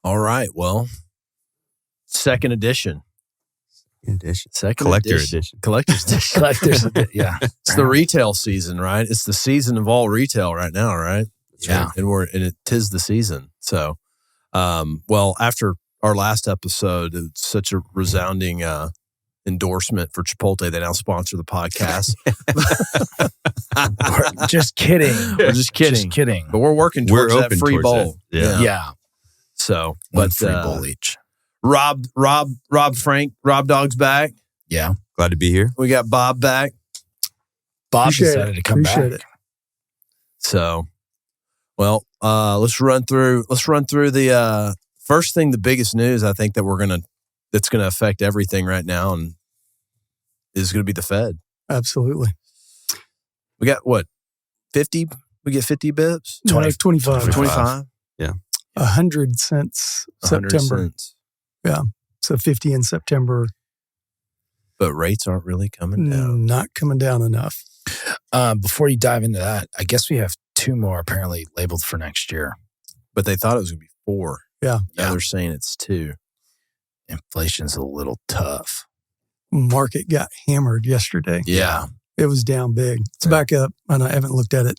All right. Well, second edition. Collector's edition. Collector's edition. Yeah. It's the retail season, right? It's the season of all retail right now, right? Yeah. And it 'tis the season. So, well, after our last episode, it's such a resounding endorsement for Chipotle. They now sponsor the podcast. Just kidding. We're just kidding. Just kidding. But we're working towards that open free towards bowl. that. Yeah. So, One but free bowl each. Rob Dog's back. Yeah. Glad to be here. We got Bob back. Bob Appreciate decided to come Appreciate back. it. So, well, let's run through the first thing, the biggest news I think that's gonna affect everything right now, and is gonna be the Fed. Absolutely. We got what, 50? We get 50 bips? 25. 25? 100 since 100 September. cents. So 50 in September. But rates aren't really coming down. Not coming down enough. Before you dive into that, I guess we have 2 more apparently labeled for next year. But they thought it was gonna be 4. Yeah. Now they're saying it's 2. Inflation's a little tough. Market got hammered yesterday. Yeah. It was down big. It's back up, and I haven't looked at it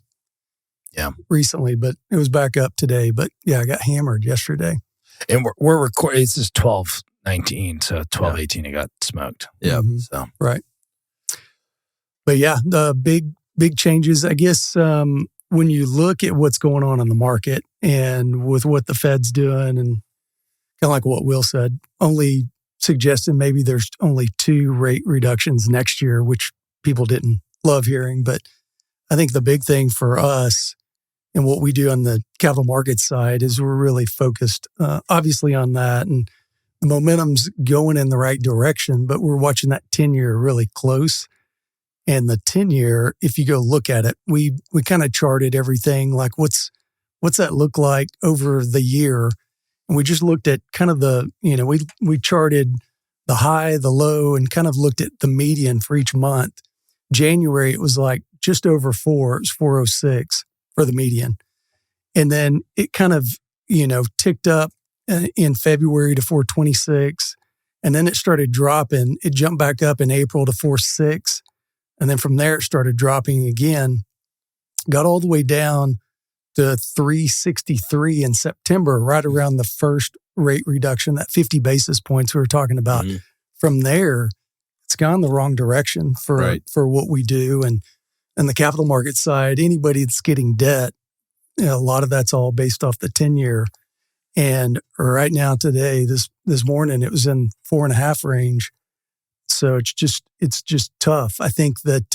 recently, but it was back up today. But yeah, I got hammered yesterday. And we're recording. This is 12/19, so 12/18 it got smoked. Yeah. Mhm. So Right. But yeah, the big changes, I guess, when you look at what's going on in the market and with what the Fed's doing, and kind of like what Will said, only suggesting maybe there's only 2 rate reductions next year, which people didn't love hearing. But I think the big thing for us and what we do on the capital markets side is we're really focused, obviously, on that. And the momentum's going in the right direction, but we're watching that 10-year really close. And the 10-year, if you go look at it, we kind of charted everything like what's that look like over the year. And we just looked at kind of we charted the high, the low, and kind of looked at the median for each month. January, it was like just over 4. It was 406 for the median. And then it kind of, ticked up in February to 426. And then it started dropping. It jumped back up in April to 4.6. And then from there, it started dropping again, got all the way down to 363 in September, right around the first rate reduction, that 50 basis points we were talking about. Mm-hmm. From there, it's gone the wrong direction for what we do. And the capital market side, anybody that's getting debt, a lot of that's all based off the 10-year. And right now, today, this morning, it was in 4.5 range. So it's just tough. I think that,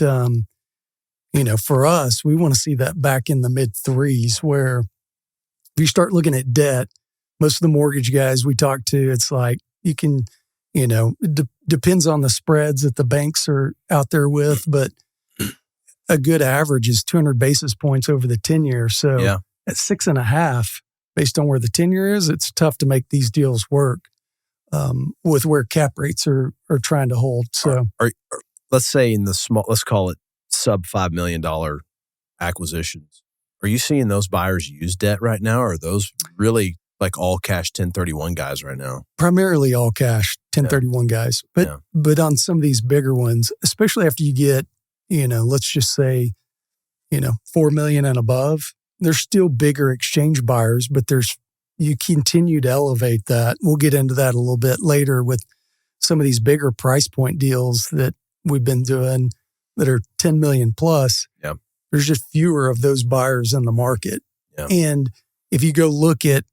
for us, we want to see that back in the mid 3s, where if you start looking at debt, most of the mortgage guys we talk to, it's like you can, it depends on the spreads that the banks are out there with, but a good average is 200 basis points over the 10-year. So at 6.5, based on where the 10-year is, it's tough to make these deals work. With where cap rates are trying to hold. So, let's say in the small, let's call it sub $5 million acquisitions. Are you seeing those buyers use debt right now, or are those really like all cash 1031 guys right now? Primarily all cash 1031 guys, but on some of these bigger ones, especially after you get, let's just say, 4 million and above, there's still bigger exchange buyers, but you continue to elevate that. We'll get into that a little bit later with some of these bigger price point deals that we've been doing that are 10 million plus. Yeah. There's just fewer of those buyers in the market. Yeah. And if you go look at,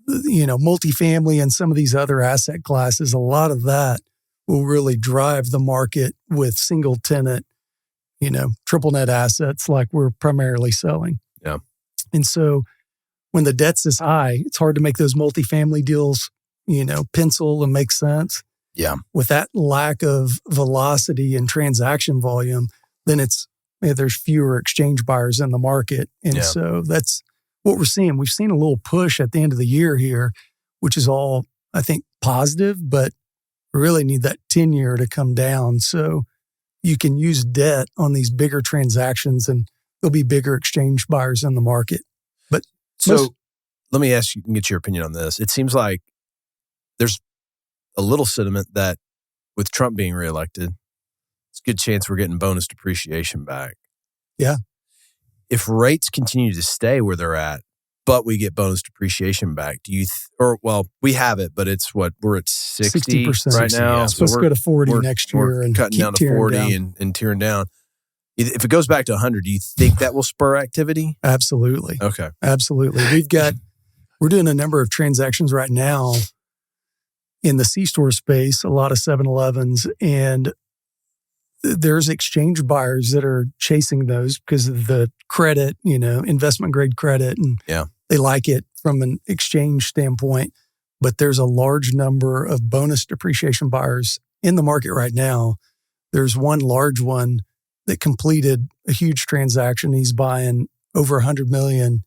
multifamily and some of these other asset classes, a lot of that will really drive the market with single tenant, triple net assets like we're primarily selling. Yeah. And so when the debt's this high, it's hard to make those multifamily deals, pencil and make sense. Yeah. With that lack of velocity and transaction volume, then there's fewer exchange buyers in the market. And so that's what we're seeing. We've seen a little push at the end of the year here, which is all, I think, positive, but we really need that 10-year to come down so you can use debt on these bigger transactions and there'll be bigger exchange buyers in the market. But so let me ask you and get your opinion on this. It seems like there's a little sentiment that with Trump being reelected, it's a good chance we're getting bonus depreciation back. Yeah. If rates continue to stay where they're at, but we get bonus depreciation back, do you, we have it, but it's we're at 60% right now. Yeah. It's supposed to go to 40 next year. We're and cutting down to 40 and tearing down. If it goes back to 100, do you think that will spur activity? Absolutely. Okay. Absolutely. We're doing a number of transactions right now in the C-store space, a lot of 7-Elevens, and there's exchange buyers that are chasing those because of the credit, investment grade credit, and they like it from an exchange standpoint. But there's a large number of bonus depreciation buyers in the market right now. There's one large one that completed a huge transaction. He's buying over $100 million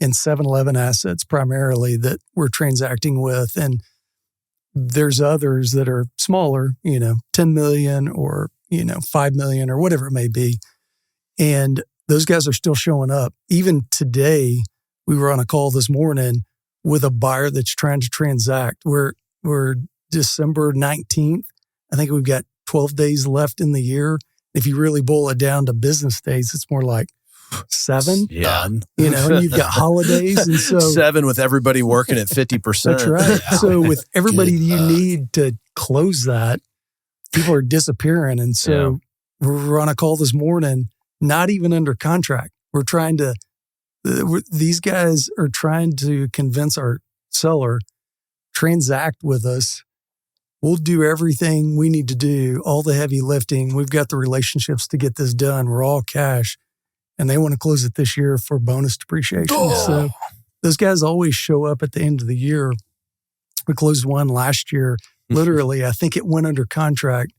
in 7-Eleven assets primarily that we're transacting with. And there's others that are smaller, 10 million or, 5 million or whatever it may be. And those guys are still showing up. Even today, we were on a call this morning with a buyer that's trying to transact. We're December 19th. I think we've got 12 days left in the year. If you really boil it down to business days, it's more like 7. Yeah. And you've got holidays. And so 7 with everybody working at 50%. That's right. So with everybody you need to close that, people are disappearing. And so we're on a call this morning, not even under contract. These guys are trying to convince our seller, transact with us. We'll do everything we need to do, all the heavy lifting. We've got the relationships to get this done. We're all cash. And they want to close it this year for bonus depreciation. So those guys always show up at the end of the year. We closed one last year. Literally, I think it went under contract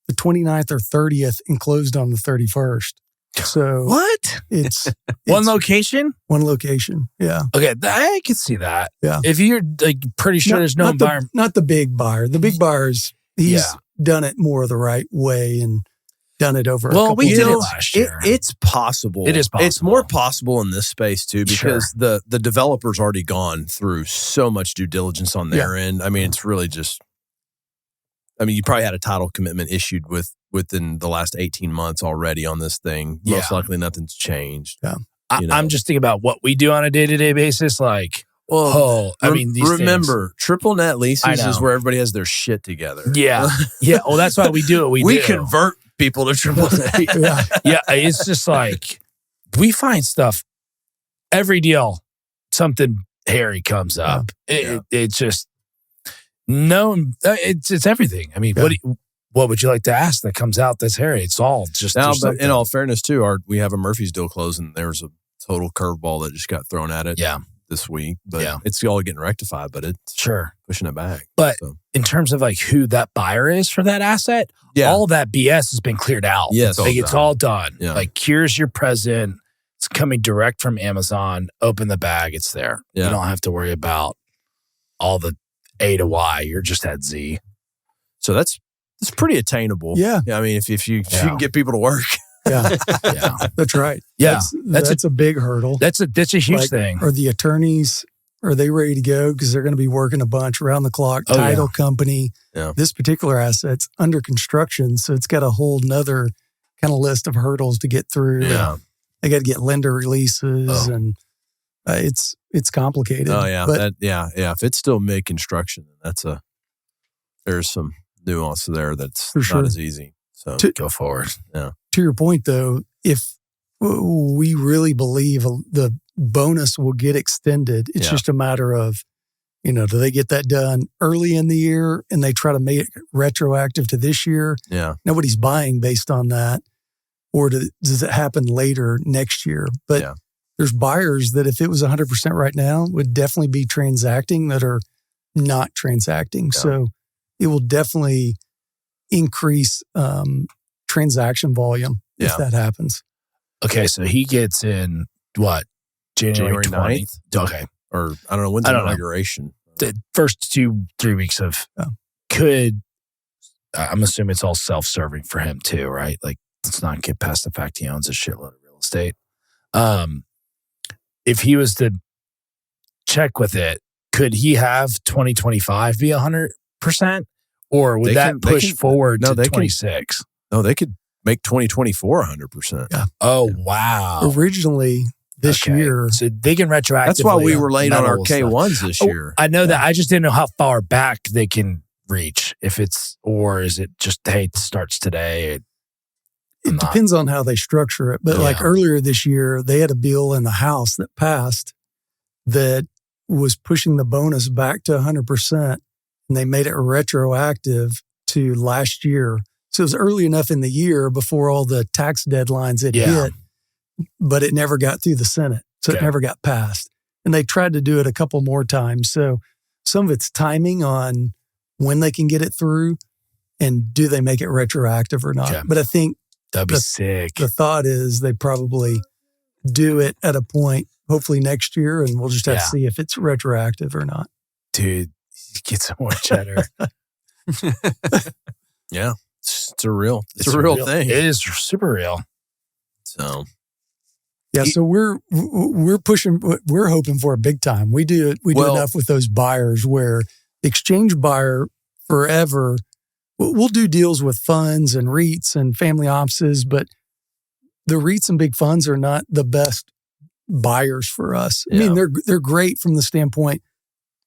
the 29th or 30th and closed on the 31st. So what? It's one location? One location. Yeah. Okay. I can see that. Yeah. If you're pretty sure there's no environment. Not the big buyer. The big buyers, he's done it more the right way and done it over a couple we did years. it last year. It's possible. It is possible. It's more possible in this space too because the developer's already gone through so much due diligence on their end. I mean, it's really just. I mean, you probably had a title commitment issued within the last 18 months already on this thing. Most likely, nothing's changed. Yeah. I'm just thinking about what we do on a day-to-day basis. Like, remember, triple net leases is where everybody has their shit together. Yeah. Yeah. Well, that's why we do it. We convert people to triple net. Yeah. It's just like, we find stuff, every deal, something hairy comes up. It's just, it's everything. I mean, what would you like to ask that comes out that's hairy? It's all just. Now, but in all fairness, too, we have a Murphy's deal closing. There was a total curveball that just got thrown at it. This week, but it's all getting rectified. But it's pushing it back. But in terms of like who that buyer is for that asset, all that BS has been cleared out. Yes, it's all done. Yeah. Like, here's your present. It's coming direct from Amazon. Open the bag. It's there. Yeah. You don't have to worry about all the A to Y. You're just at Z. So that's pretty attainable. Yeah. I mean, if you can get people to work. Yeah. That's right. Yeah. That's a big hurdle. That's a huge thing. Are the attorneys, are they ready to go? Because they're going to be working a bunch around the clock. Title company. Yeah. This particular asset's under construction. So it's got a whole nother kind of list of hurdles to get through. Yeah. They got to get lender releases and it's complicated. Oh yeah. But, If it's still mid construction, there's some nuance there that's For sure. not as easy. So go forward. Yeah. To your point, though, if we really believe the bonus will get extended, it's just a matter of, do they get that done early in the year and they try to make it retroactive to this year? Yeah. Nobody's buying based on that. Or does it happen later next year? But there's buyers that if it was 100% right now would definitely be transacting that are not transacting. Yeah. So it will definitely increase transaction volume if that happens. Okay, so he gets in what? January 20th? Okay. Or I don't know, when's the inauguration? The first 2-3 weeks of I'm assuming it's all self-serving for him too, right? Like, let's not get past the fact he owns a shitload of real estate. If he was to check with it. Could he have 2025 be 100%? Or would that push forward to 26? No, they could make 2024 100%. Yeah. Oh, wow. Originally, this year. So they can retroactively. That's why we were late on our K1s stuff. this year. I know that. I just didn't know how far back they can reach. Or is it just, hey, it starts today? It depends on how they structure it. But like earlier this year, they had a bill in the House that passed that was pushing the bonus back to 100%. And they made it retroactive to last year. So it was early enough in the year before all the tax deadlines had hit, but it never got through the Senate. So it never got passed. And they tried to do it a couple more times. So some of it's timing on when they can get it through and do they make it retroactive or not. But I think that'd be sick. The thought is they probably do it at a point, hopefully next year, and we'll just have to see if it's retroactive or not. Dude, get some more cheddar. Yeah. It's a real thing. It is super real. So yeah, so we're pushing. We're hoping for a big time. We do enough with those buyers where the exchange buyer forever. We'll do deals with funds and REITs and family offices, but the REITs and big funds are not the best buyers for us. I mean, they're great from the standpoint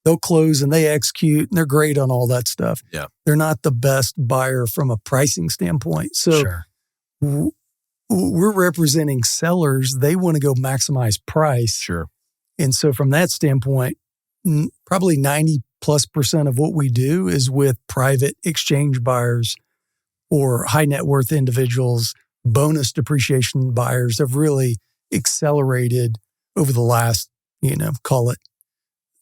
they'll close and they execute and they're great on all that stuff. Yeah, they're not the best buyer from a pricing standpoint. So we're representing sellers. They want to go maximize price. Sure. And so from that standpoint, probably 90+% of what we do is with private exchange buyers or high net worth individuals. Bonus depreciation buyers have really accelerated over the last, call it.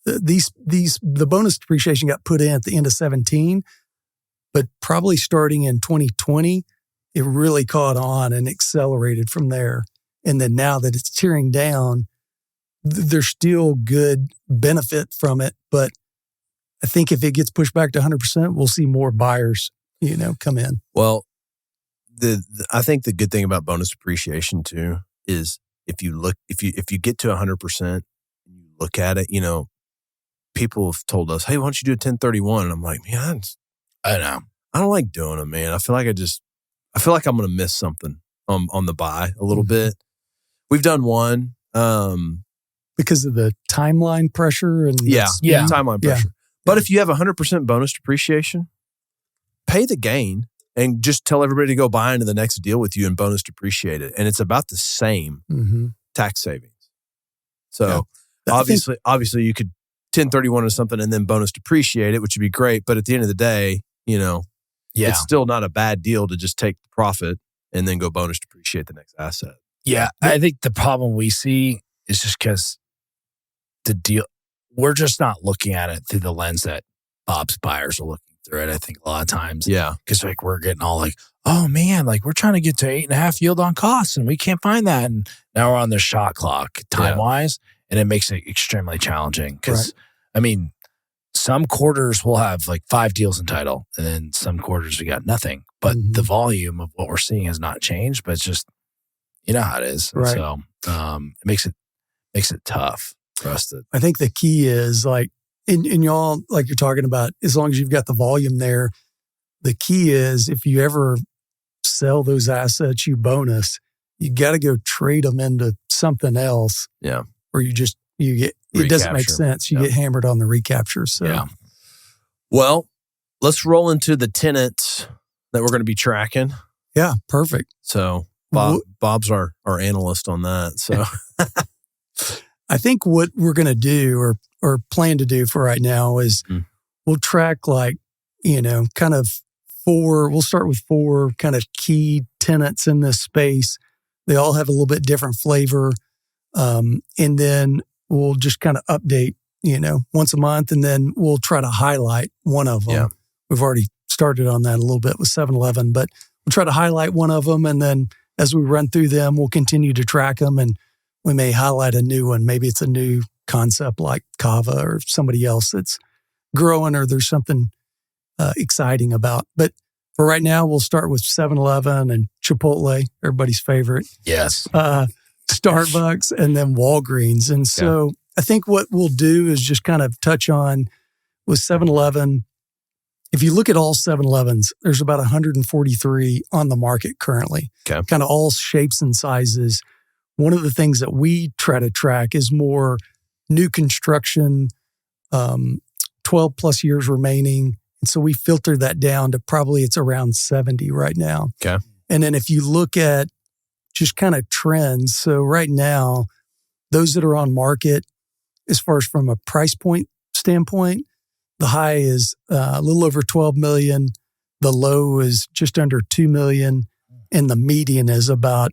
The bonus depreciation got put in at the end of 2017, but probably starting in 2020, it really caught on and accelerated from there. And then now that it's tearing down, there's still good benefit from it. But I think if it gets pushed back to 100%, we'll see more buyers, come in. Well, I think the good thing about bonus depreciation too is if you get to 100% and you look at it, people have told us, hey, why don't you do a 1031? And I'm like, man, I know. I don't like doing it, man. I feel like I'm going to miss something on the buy a little bit. We've done one. Because of the timeline pressure and timeline pressure. But if you have 100% bonus depreciation, pay the gain and just tell everybody to go buy into the next deal with you and bonus depreciate it. And it's about the same tax savings. So obviously you could 1031 or something and then bonus depreciate it, which would be great. But at the end of the day, it's still not a bad deal to just take the profit and then go bonus depreciate the next asset. Yeah. I think the problem we see is just because the deal, we're just not looking at it through the lens that Bob's buyers are looking through it. I think a lot of times. Yeah. Because we're getting all like, oh man, we're trying to get to 8.5 yield on costs and we can't find that. And now we're on the shot clock time wise. And it makes it extremely challenging because, some quarters we'll have 5 deals in title and then some quarters we got nothing. But the volume of what we're seeing has not changed, but it's just, how it is. Right. So it makes it tough for us to. I think the key is in y'all, like you're talking about, as long as you've got the volume there, the key is if you ever sell those assets, you bonus, you got to go trade them into something else. Yeah. Or you get, it doesn't make sense. You get hammered on the recapture. So, well, let's roll into the tenants that we're going to be tracking. Yeah. Perfect. So Bob's our analyst on that. So I think what we're going to do or plan to do for right now is we'll track kind of we'll start with 4 kind of key tenants in this space. They all have a little bit different flavor. And then we'll just kind of update, once a month, and then we'll try to highlight one of them. Yeah. We've already started on that a little bit with 7-Eleven, but we'll try to highlight one of them. And then as we run through them, we'll continue to track them and we may highlight a new one. Maybe it's a new concept like Kava or somebody else that's growing or there's something exciting about. But for right now, we'll start with 7-Eleven and Chipotle, everybody's favorite. Yes. Starbucks and then Walgreens. And so I think what we'll do is just kind of touch on with 7-Eleven. If you look at all 7-Elevens, there's about 143 on the market currently. Okay. Kind of all shapes and sizes. One of the things that we try to track is more new construction, 12 plus years remaining. And so we filter that down to probably it's around 70 right now. Okay. And then if you look at just kind of trends, so right now, those that are on market, as far as from a price point standpoint, the high is a little over 12 million. The low is just under 2 million. And the median is about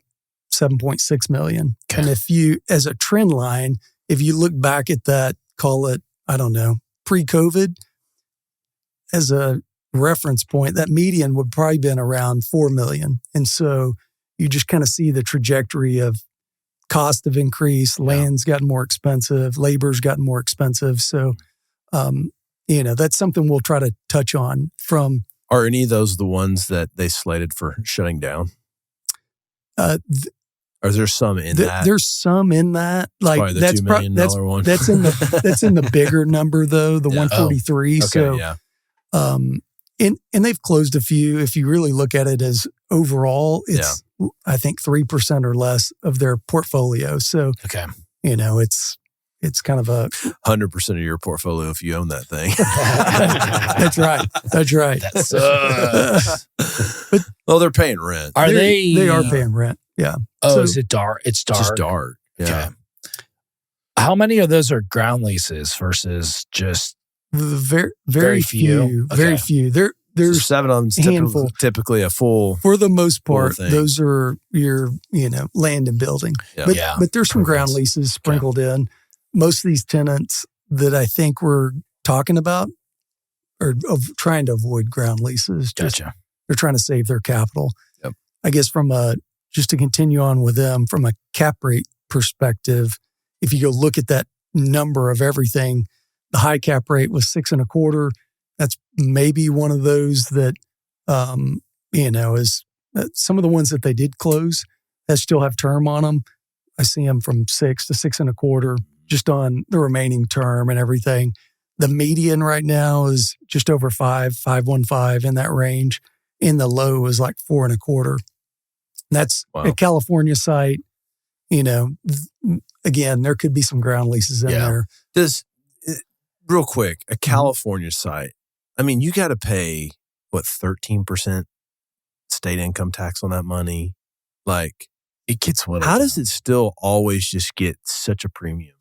7.6 million. Okay. And if you, as a trend line, if you look back at that, call it, I don't know, pre-COVID, as a reference point, that median would probably been around 4 million. And so you just kind of see the trajectory of cost of increase, land's gotten more expensive, labor's gotten more expensive. So, that's something we'll try to touch on from. Are any of those the ones that they slated for shutting down? Or is there some in that? There's some in that. Like probably the that's $2 million one. That's in the bigger number though, the 143. Okay, so, yeah. And they've closed a few. If you really look at it as overall, it's I think 3% or less of their portfolio. So, Okay. It's kind of a 100% of your portfolio if you own that thing. That's right. That's right. That sucks. Well, they're paying rent. Are they? They are paying rent. Yeah. Oh, So- is it dark? It's dark. Just dark. Yeah. Okay. How many of those are ground leases versus just Very, Very very few? few. Okay. Very few. There's There's 7 of them handful. typically a full. for the most part, thing. those are your land and building. Yeah. But, Yeah. but there's some ground Improvements. leases sprinkled in. Most of these tenants that I think we're talking about are trying to avoid ground leases. Just Gotcha. they're trying to save their capital. Yep. I guess just to continue on with them from a cap rate perspective, if you go look at that number of everything, the high cap rate was 6.25. That's maybe one of those that, is some of the ones that they did close that still have term on them. I see them from 6 to 6.25 just on the remaining term and everything. The median right now is just over 5.15 in that range. And the low is like 4.25. That's a California site. Again, there could be some ground leases in there. Real quick, a California site. I mean, you got to pay 13% state income tax on that money. Like, It gets what? how does it still always just get such a premium?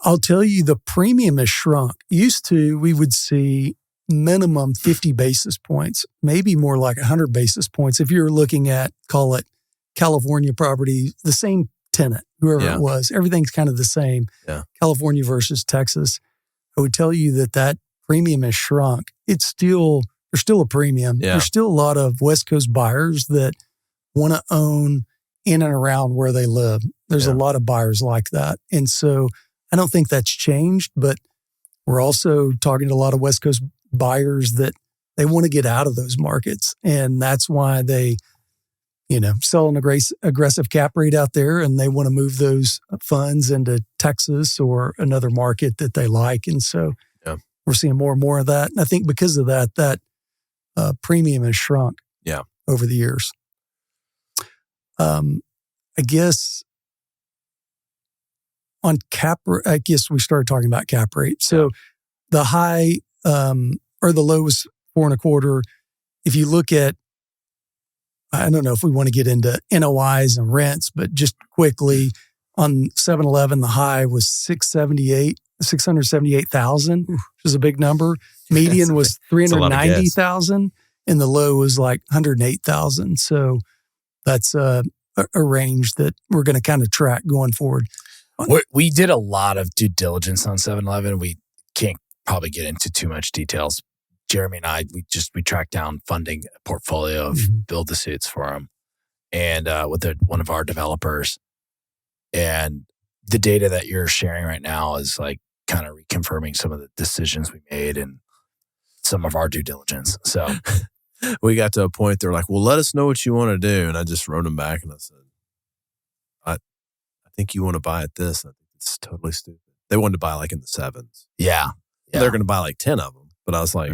I'll tell you, the premium has shrunk. Used to, we would see minimum 50 basis points, maybe more like 100 basis points. If you're looking at, call it California property, the same tenant, whoever it was, everything's kind of the same. Yeah. California versus Texas. I would tell you that premium has shrunk. There's still a premium. Yeah. There's still a lot of West Coast buyers that want to own in and around where they live. There's a lot of buyers like that. And so I don't think that's changed, but we're also talking to a lot of West Coast buyers that they want to get out of those markets. And that's why they, sell an aggressive cap rate out there, and they want to move those funds into Texas or another market that they like. And so we're seeing more and more of that. And I think because of that premium has shrunk over the years. I guess on I guess we started talking about cap rate. So the high or the low was 4.25. If you look at, I don't know if we want to get into NOIs and rents, but just quickly on 7-Eleven, the high was 678,000, which is a big number. Median was 390,000 and the low was like 108,000. So that's a range that we're going to kind of track going forward. We did a lot of due diligence on 7-Eleven. We can't probably get into too much details. Jeremy and I, we tracked down funding a portfolio of build-to-suits for them, and with one of our developers. And the data that you're sharing right now is like kind of reconfirming some of the decisions we made and some of our due diligence. So we got to a point they're like, well, let us know what you want to do. And I just wrote them back and I said, I think you want to buy at this. I think It's totally stupid. They wanted to buy like in the 7s. Yeah. They're going to buy like 10 of them. But I was like,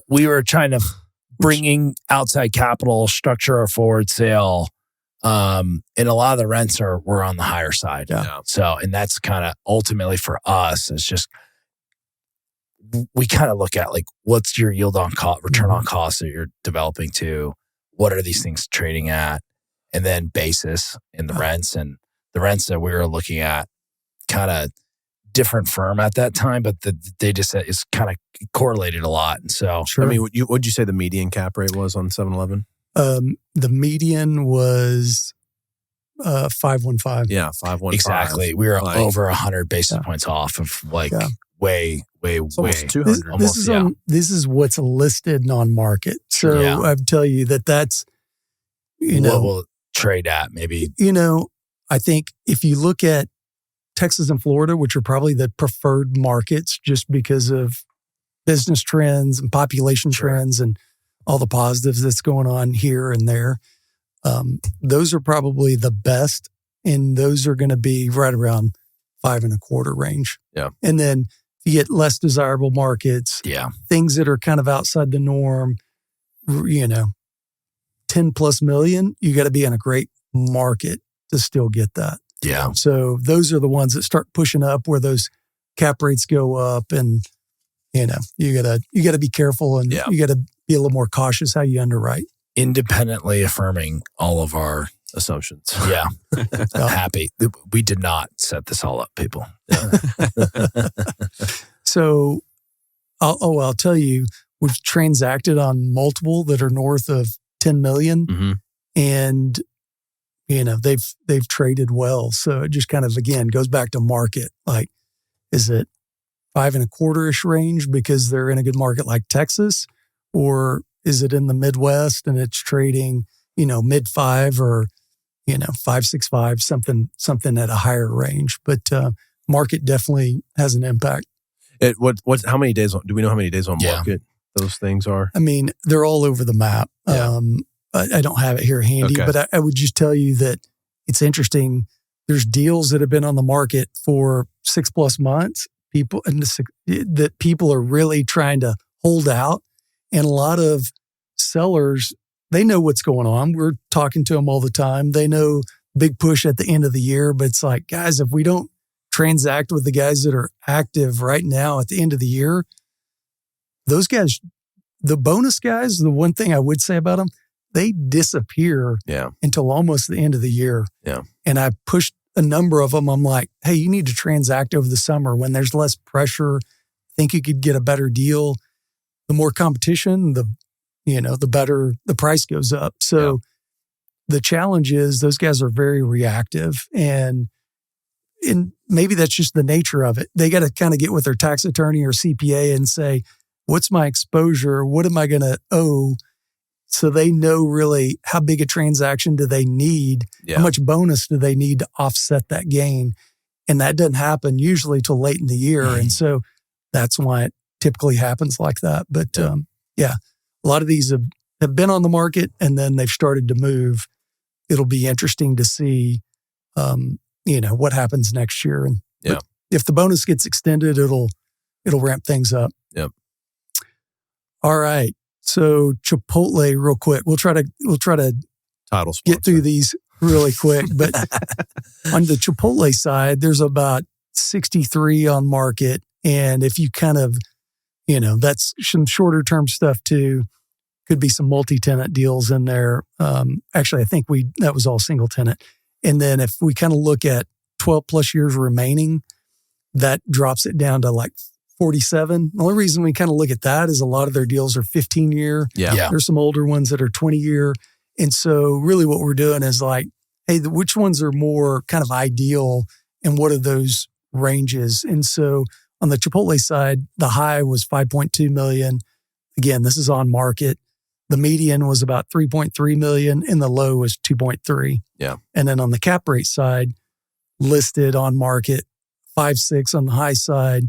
we were trying to bringing outside capital, structure our forward sale. And a lot of the rents were on the higher side. Yeah. So, and that's kind of ultimately for us, it's just, we kind of look at like, what's your yield on cost, return on cost that you're developing to? What are these things trading at? And then basis in the rents, and the rents that we were looking at, kind of different firm at that time, but they just said it's kind of correlated a lot. And so, I mean, what'd you say the median cap rate was on 7-Eleven? The median was 515. Yeah, 515. Exactly. We were like, over 100 basis points off of like way, it's almost 200. This is what's listed on market. So I tell you that's, what we'll trade at maybe. I think if you look at Texas and Florida, which are probably the preferred markets just because of business trends and population trends and all the positives that's going on here and there, those are probably the best. And those are going to be right around 5.25 range. Yeah. And then you get less desirable markets, things that are kind of outside the norm, 10 plus million, you got to be in a great market to still get that. Yeah. So those are the ones that start pushing up where those cap rates go up, and you gotta be careful, and you gotta be a little more cautious how you underwrite. Independently affirming all of our assumptions. Yeah. Happy. We did not set this all up, people. So I'll tell you, we've transacted on multiple that are north of 10 million, and they've traded well. So it just kind of, again, goes back to market. Like, is it 5.25-ish range because they're in a good market like Texas, or is it in the Midwest and it's trading, mid 5 or 5.65, something at a higher range? But market definitely has an impact. How many days do we know how many days on market those things are? I mean, they're all over the map. Yeah. I don't have it here handy, but I would just tell you that it's interesting. There's deals that have been on the market for 6+ months. People are really trying to hold out, and a lot of sellers, they know what's going on. We're talking to them all the time. They know big push at the end of the year, but it's like, guys, if we don't transact with the guys that are active right now at the end of the year, those guys, the bonus guys, the one thing I would say about them, they disappear until almost the end of the year. Yeah. And I pushed a number of them. I'm like, hey, you need to transact over the summer when there's less pressure. Think you could get a better deal. The more competition, the better the price goes up. So the challenge is those guys are very reactive, and maybe that's just the nature of it. They got to kind of get with their tax attorney or CPA and say, what's my exposure? What am I going to owe? So they know really how big a transaction do they need? How much bonus do they need to offset that gain? And that doesn't happen usually till late in the year. And so that's why it typically happens like that. But a lot of these have been on the market and then they've started to move. It'll be interesting to see, what happens next year. And if the bonus gets extended, it'll ramp things up. Yep. All right. So Chipotle, real quick. We'll try to title sponsor. Get through these really quick. But on the Chipotle side, there's about 63 on market. And if you kind of, that's some shorter term stuff too. Could be some multi-tenant deals in there. Actually, I think that was all single tenant. And then if we kind of look at 12 plus years remaining, that drops it down to like 47. The only reason we kind of look at that is a lot of their deals are 15-year. Yeah. There's some older ones that are 20-year. And so really what we're doing is like, hey, which ones are more kind of ideal and what are those ranges? And so on the Chipotle side, the high was 5.2 million. Again, this is on market. The median was about 3.3 million and the low was 2.3. Yeah. And then on the cap rate side, listed on market, 5.6 on the high side,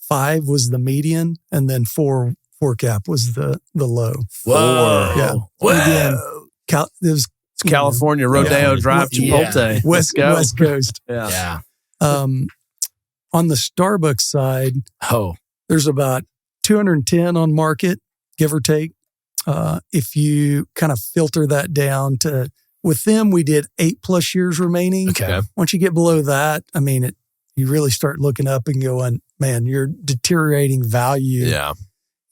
5 was the median, and then 4 cap was the low. Whoa. Yeah. Whoa. Again, It's California, Rodeo Drive, Chipotle. West Coast. Yeah. Yeah. On the Starbucks side, there's about 210 on market, give or take. If you kind of filter that down to, with them, we did 8+ years remaining. Okay. Once you get below that, I mean, you really start looking up and going, man, you're deteriorating value. Yeah.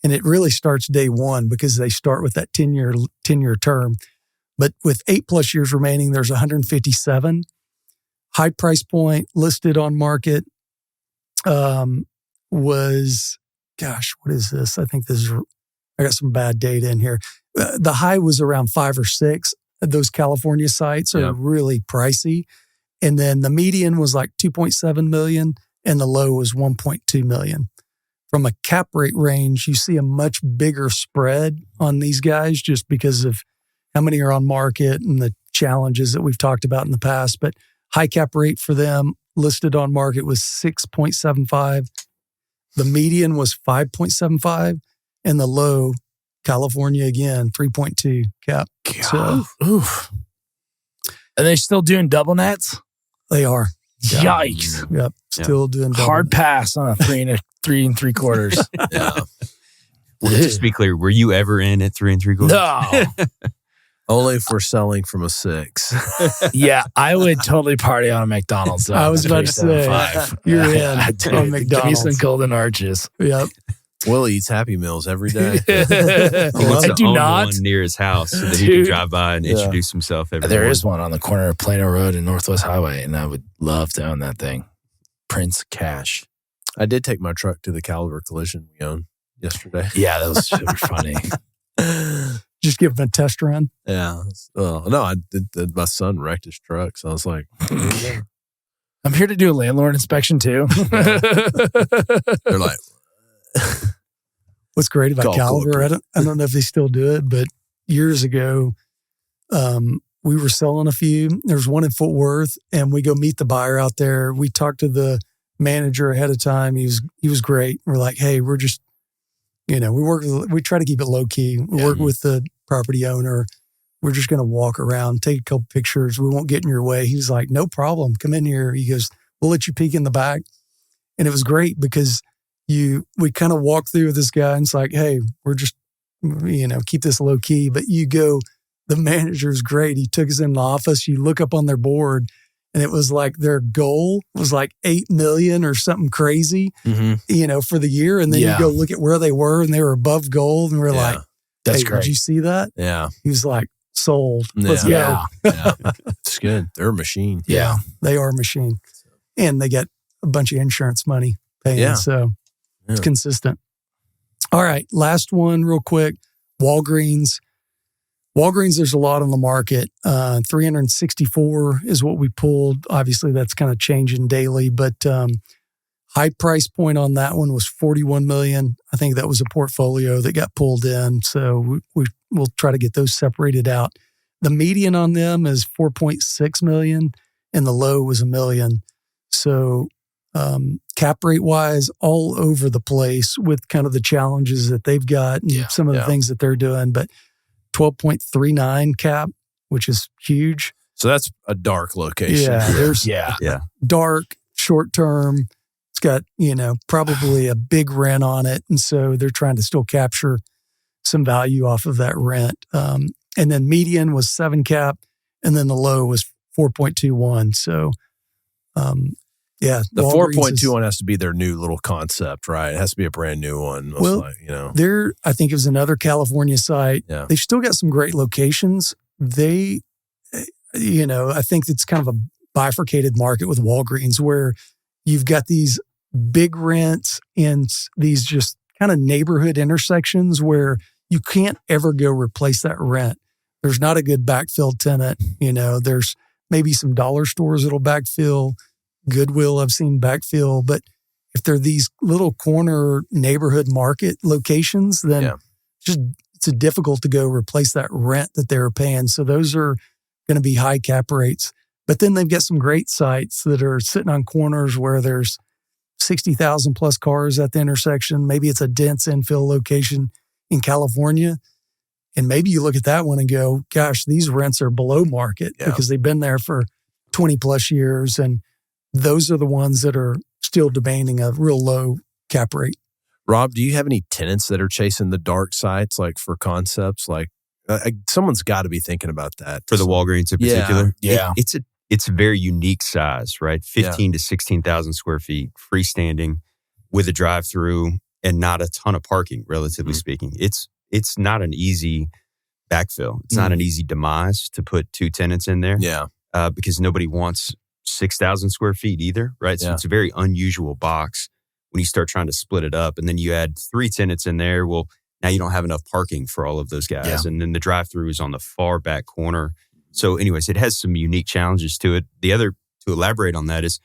And it really starts day one because they start with that 10-year term. But with 8+ years remaining, there's 157. High price point listed on market was, gosh, what is this? I think I got some bad data in here. The high was around 5 or 6. Those California sites are really pricey. And then the median was like 2.7 million and the low was 1.2 million. From a cap rate range, you see a much bigger spread on these guys just because of how many are on market and the challenges that we've talked about in the past. But high cap rate for them listed on market was 6.75. The median was 5.75 and the low, California again, 3.2 cap. So, oof. Are they still doing double nets? They are. Yikes. Yep. Still doing double hard net. pass on a 3 3/4. Yeah. Well, just to be clear, were you ever in at 3 3/4? No. Only if we're selling from a 6. Yeah, I would totally party on a McDonald's. Though, I was about to say, 375. you're in I on do. Give me McDonald's. some golden arches. Yep. Will eats Happy Meals every day. He wants I to do own not. one near his house so that he Dude. can drive by and introduce himself every There morning. is one on the corner of Plano Road and Northwest Highway, and I would love to own that thing. Prince Cash. I did take my truck to the Caliber collision we owned yesterday. Yeah, that was super funny. Just give them a test run. Yeah. No, I did. My son wrecked his truck, so I was like, I'm here to do a landlord inspection too. they're like, What's great about Golf Caliber, club. I don't know if they still do it, but years ago, we were selling a few. There was one in Fort Worth, and we go meet the buyer out there. We talked to the manager ahead of time. He was great. We're like, hey, we're just, we try to keep it low key. We work with the property owner. We're just going to walk around, take a couple pictures. We won't get in your way. He was like, no problem. Come in here. He goes, we'll let you peek in the back. And it was great because we kind of walk through with this guy and it's like, hey, we're just, keep this low key. But the manager's great. He took us in the office. You look up on their board and it was like their goal was like 8 million or something crazy, for the year. And then you go look at where they were and they were above goal. And we're like, That's hey, great. did you see that? yeah. He was like, sold. Let's go. Yeah. Yeah. It's good. They're a machine. Yeah. They are a machine. And they get a bunch of insurance money paying. Yeah. So it's consistent. All right. Last one real quick. Walgreens, there's a lot on the market. 364 is what we pulled. Obviously, that's kind of changing daily, but high price point on that one was 41 million. I think that was a portfolio that got pulled in. So we'll try to get those separated out. The median on them is 4.6 million and the low was $1 million. So cap rate wise, all over the place with kind of the challenges that they've got and some of the things that they're doing, but 12.39 cap, which is huge. So that's a dark location. Yeah. There's dark, short term. It's got, probably a big rent on it. And so they're trying to still capture some value off of that rent. And then median was 7 cap and then the low was 4.21. So, the Walgreens 4.21 has to be their new little concept, right? It has to be a brand new one. I think it was another California site. Yeah. They've still got some great locations. I think it's kind of a bifurcated market with Walgreens where you've got these big rents in these just kind of neighborhood intersections where you can't ever go replace that rent. There's not a good backfill tenant. There's maybe some dollar stores that'll backfill. Goodwill, I've seen backfill. But if they're these little corner neighborhood market locations, then it's difficult to go replace that rent that they're paying. So those are going to be high cap rates. But then they've got some great sites that are sitting on corners where there's 60,000 plus cars at the intersection. Maybe it's a dense infill location in California. And maybe you look at that one and go, gosh, these rents are below market because they've been there for 20 plus years and those are the ones that are still demanding a real low cap rate. Rob, do you have any tenants that are chasing the dark sites, like for concepts? Like someone's got to be thinking about that For the Walgreens in particular? Yeah. It's a very unique size, right? 15 to 16,000 square feet, freestanding with a drive-through and not a ton of parking, relatively speaking. It's not an easy backfill. It's not an easy demise to put 2 tenants in there. Yeah. Because nobody wants 6,000 square feet either, right? So it's a very unusual box when you start trying to split it up. And then you add 3 tenants in there. Well, now you don't have enough parking for all of those guys. Yeah. And then the drive-through is on the far back corner. So anyways, it has some unique challenges to it. The other, to elaborate on that, is,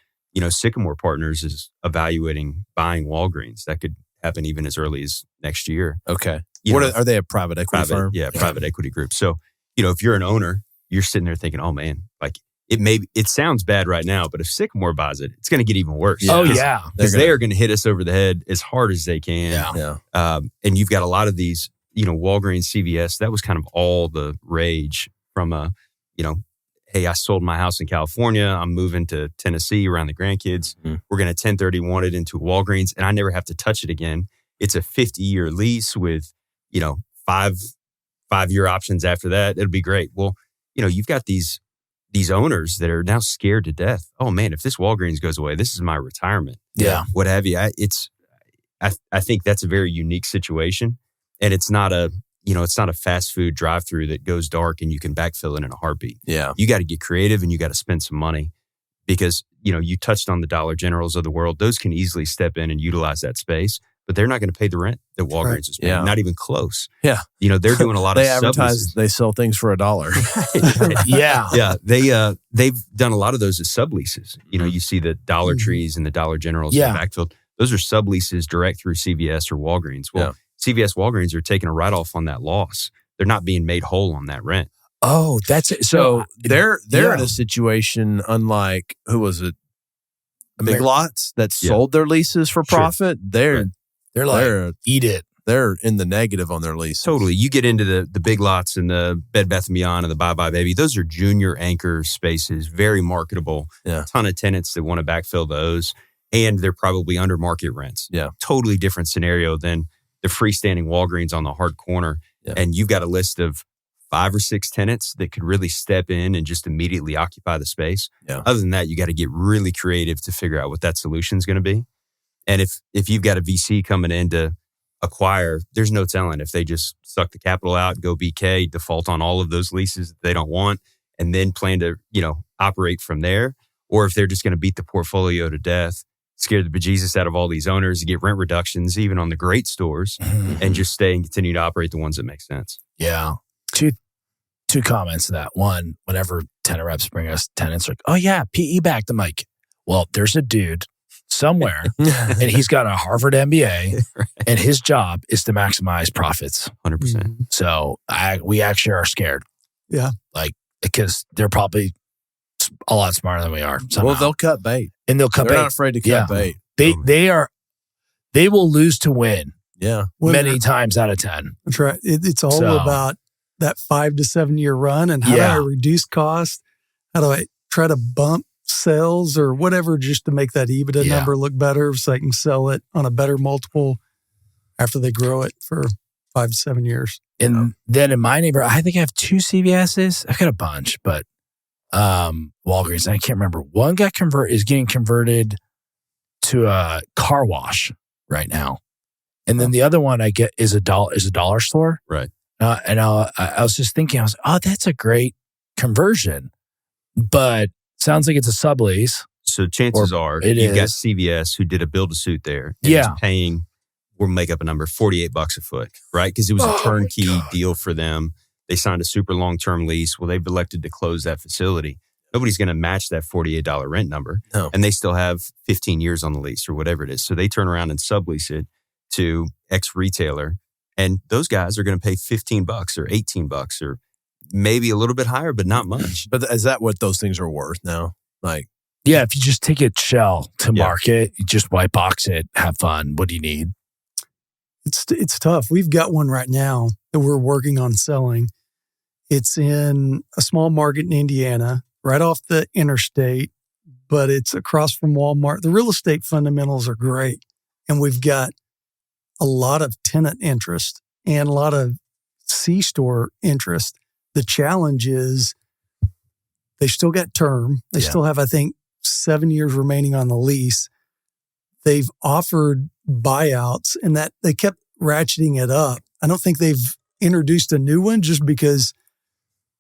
Sycamore Partners is evaluating buying Walgreens. That could happen even as early as next year. Okay. Are they a private equity firm? Yeah, private equity group. So, if you're an owner, you're sitting there thinking, oh man, like it sounds bad right now, but if Sycamore buys it, it's going to get even worse. Yeah. Oh, yeah. Because they are going to hit us over the head as hard as they can. Yeah. And you've got a lot of these, Walgreens, CVS, that was kind of all the rage from hey, I sold my house in California. I'm moving to Tennessee around the grandkids. We're going to 1031 it into Walgreens, and I never have to touch it again. It's a 50-year lease with, 5-year options after that. It'll be great. Well, you've got these owners that are now scared to death. Oh man, if this Walgreens goes away, this is my retirement. Yeah. What have you. I think that's a very unique situation, and it's not a fast food drive-through that goes dark and you can backfill it in a heartbeat. Yeah. You got to get creative and you got to spend some money because, you touched on the Dollar Generals of the world. Those can easily step in and utilize that space, but they're not going to pay the rent that Walgreens is paying. Yeah. Not even close. Yeah. They're doing a lot of They advertise, subleases. they sell things for $1. Yeah. Yeah. They've done a lot of those as subleases. You see the Dollar Trees and the Dollar Generals in the backfield. Those are subleases direct through CVS or Walgreens. Well, CVS, Walgreens are taking a write-off on that loss. They're not being made whole on that rent. Oh, that's it. So they're in a situation unlike, who was it? Big Lots that sold their leases for profit. They're like, eat it. They're in the negative on their lease. Totally. You get into the Big Lots and the Bed Bath & Beyond and the Bye Bye Baby. Those are junior anchor spaces, very marketable. Yeah. A ton of tenants that want to backfill those. And they're probably under market rents. Yeah. Totally different scenario than the freestanding Walgreens on the hard corner. Yeah. And you've got a list of 5 or 6 tenants that could really step in and just immediately occupy the space. Yeah. Other than that, you got to get really creative to figure out what that solution is going to be. And if you've got a VC coming in to acquire, there's no telling if they just suck the capital out, go BK, default on all of those leases that they don't want, and then plan to, operate from there, or if they're just going to beat the portfolio to death, scare the bejesus out of all these owners, get rent reductions even on the great stores, and just stay and continue to operate the ones that make sense. Yeah. Two comments to that. One, whenever tenant reps bring us tenants, like, oh yeah, PE backed. I'm like, well, there's a dude somewhere and he's got a Harvard MBA and his job is to maximize profits. 100%. So we actually are scared. Yeah. Like, because they're probably a lot smarter than we are. Somehow. Well, they'll cut bait. And they'll cut They're bait. not afraid to cut bait. They will lose to win Yeah. many times out of 10. That's right. It's all about that 5 to 7 year run and how do I reduce cost? How do I try to bump sales or whatever just to make that EBITDA number look better so I can sell it on a better multiple after they grow it for 5 to 7 years. And then in my neighborhood, I think I have 2 CVS's. I've got a bunch, but Walgreens, I can't remember. One is getting converted to a car wash right now. And then the other one I get is a dollar store. Right. And I was just thinking, I was like, oh, that's a great conversion. But sounds like it's a sublease. So chances are you've got CVS who did a build-to-suit there. And is paying, we'll make up a number, $48 a foot, right? Because it was a turnkey deal for them. They signed a super long-term lease. Well, they've elected to close that facility. Nobody's going to match that $48 rent number. No. And they still have 15 years on the lease or whatever it is. So they turn around and sublease it to X retailer. And those guys are going to pay $15 or $18 or maybe a little bit higher, but not much. But is that what those things are worth now? Like, yeah, if you just take a shell to market, you just white box it, have fun. What do you need? It's tough. We've got one right now that we're working on selling. It's in a small market in Indiana, right off the interstate, but it's across from Walmart. The real estate fundamentals are great. And we've got a lot of tenant interest and a lot of C-store interest. The challenge is they still got term. They still have, I think, 7 years remaining on the lease. They've offered buyouts and that they kept ratcheting it up. I don't think they've introduced a new one just because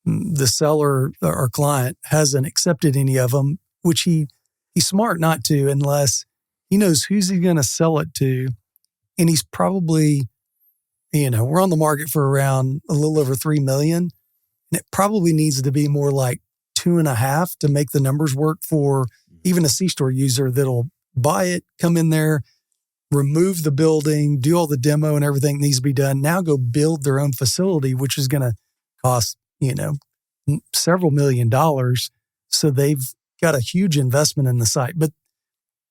the seller, our client, hasn't accepted any of them, which he's smart not to unless he knows who's he going to sell it to. And he's probably, we're on the market for around a little over $3 million. And it probably needs to be more like 2.5 to make the numbers work for even a C-store user that'll buy it, come in there, remove the building, do all the demo and everything that needs to be done. Now go build their own facility, which is going to cost, several $1 million. So they've got a huge investment in the site, but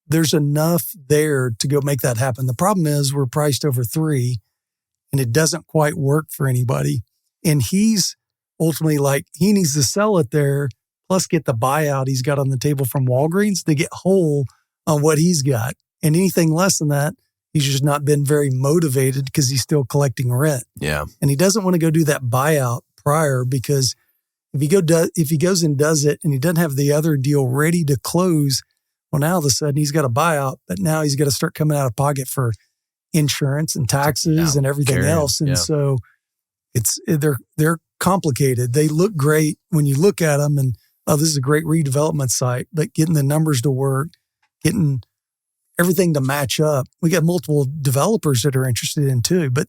there's enough there to go make that happen. The problem is we're priced over 3 and it doesn't quite work for anybody. And he's ultimately he needs to sell it there, plus get the buyout he's got on the table from Walgreens to get whole on what he's got. And anything less than that, he's just not been very motivated because he's still collecting rent. Yeah. And he doesn't want to go do that buyout prior because if he goes and does it and he doesn't have the other deal ready to close, well, now all of a sudden he's got a buyout, but now he's got to start coming out of pocket for insurance and taxes and everything else. And so they're complicated. They look great when you look at them and, oh, this is a great redevelopment site, but getting the numbers to work, getting everything to match up. We got multiple developers that are interested in too, but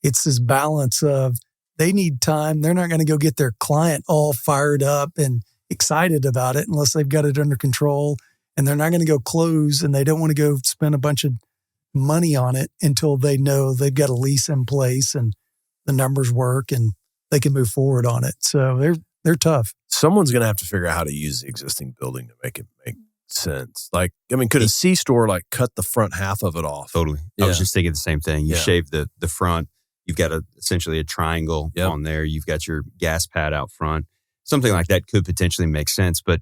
it's this balance of they need time. They're not going to go get their client all fired up and excited about it unless they've got it under control, and they're not going to go close and they don't want to go spend a bunch of money on it until they know they've got a lease in place and the numbers work and they can move forward on it. So they're tough. Someone's going to have to figure out how to use the existing building to make it make sense. Could a C-store cut the front half of it off? Totally. Yeah. I was just thinking the same thing. You shave the front. You've got essentially a triangle on there. You've got your gas pad out front. Something like that could potentially make sense. But,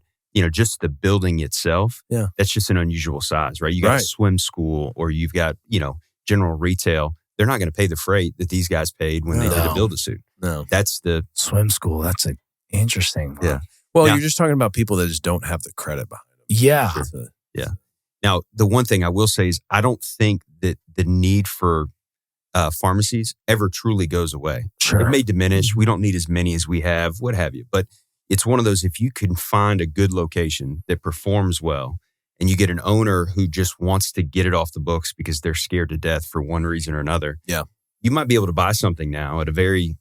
just the building itself, that's just an unusual size, right? You got a swim school or you've got, general retail. They're not going to pay the freight that these guys paid when they did a build-a-suit. No. That's the swim school. That's interesting. Yeah. Well, you're just talking about people that just don't have the credit behind them. Yeah. Sure. Yeah. Now, the one thing I will say is I don't think that the need for pharmacies ever truly goes away. Sure. It may diminish. We don't need as many as we have, what have you. But it's one of those, if you can find a good location that performs well and you get an owner who just wants to get it off the books because they're scared to death for one reason or another, you might be able to buy something now at a very,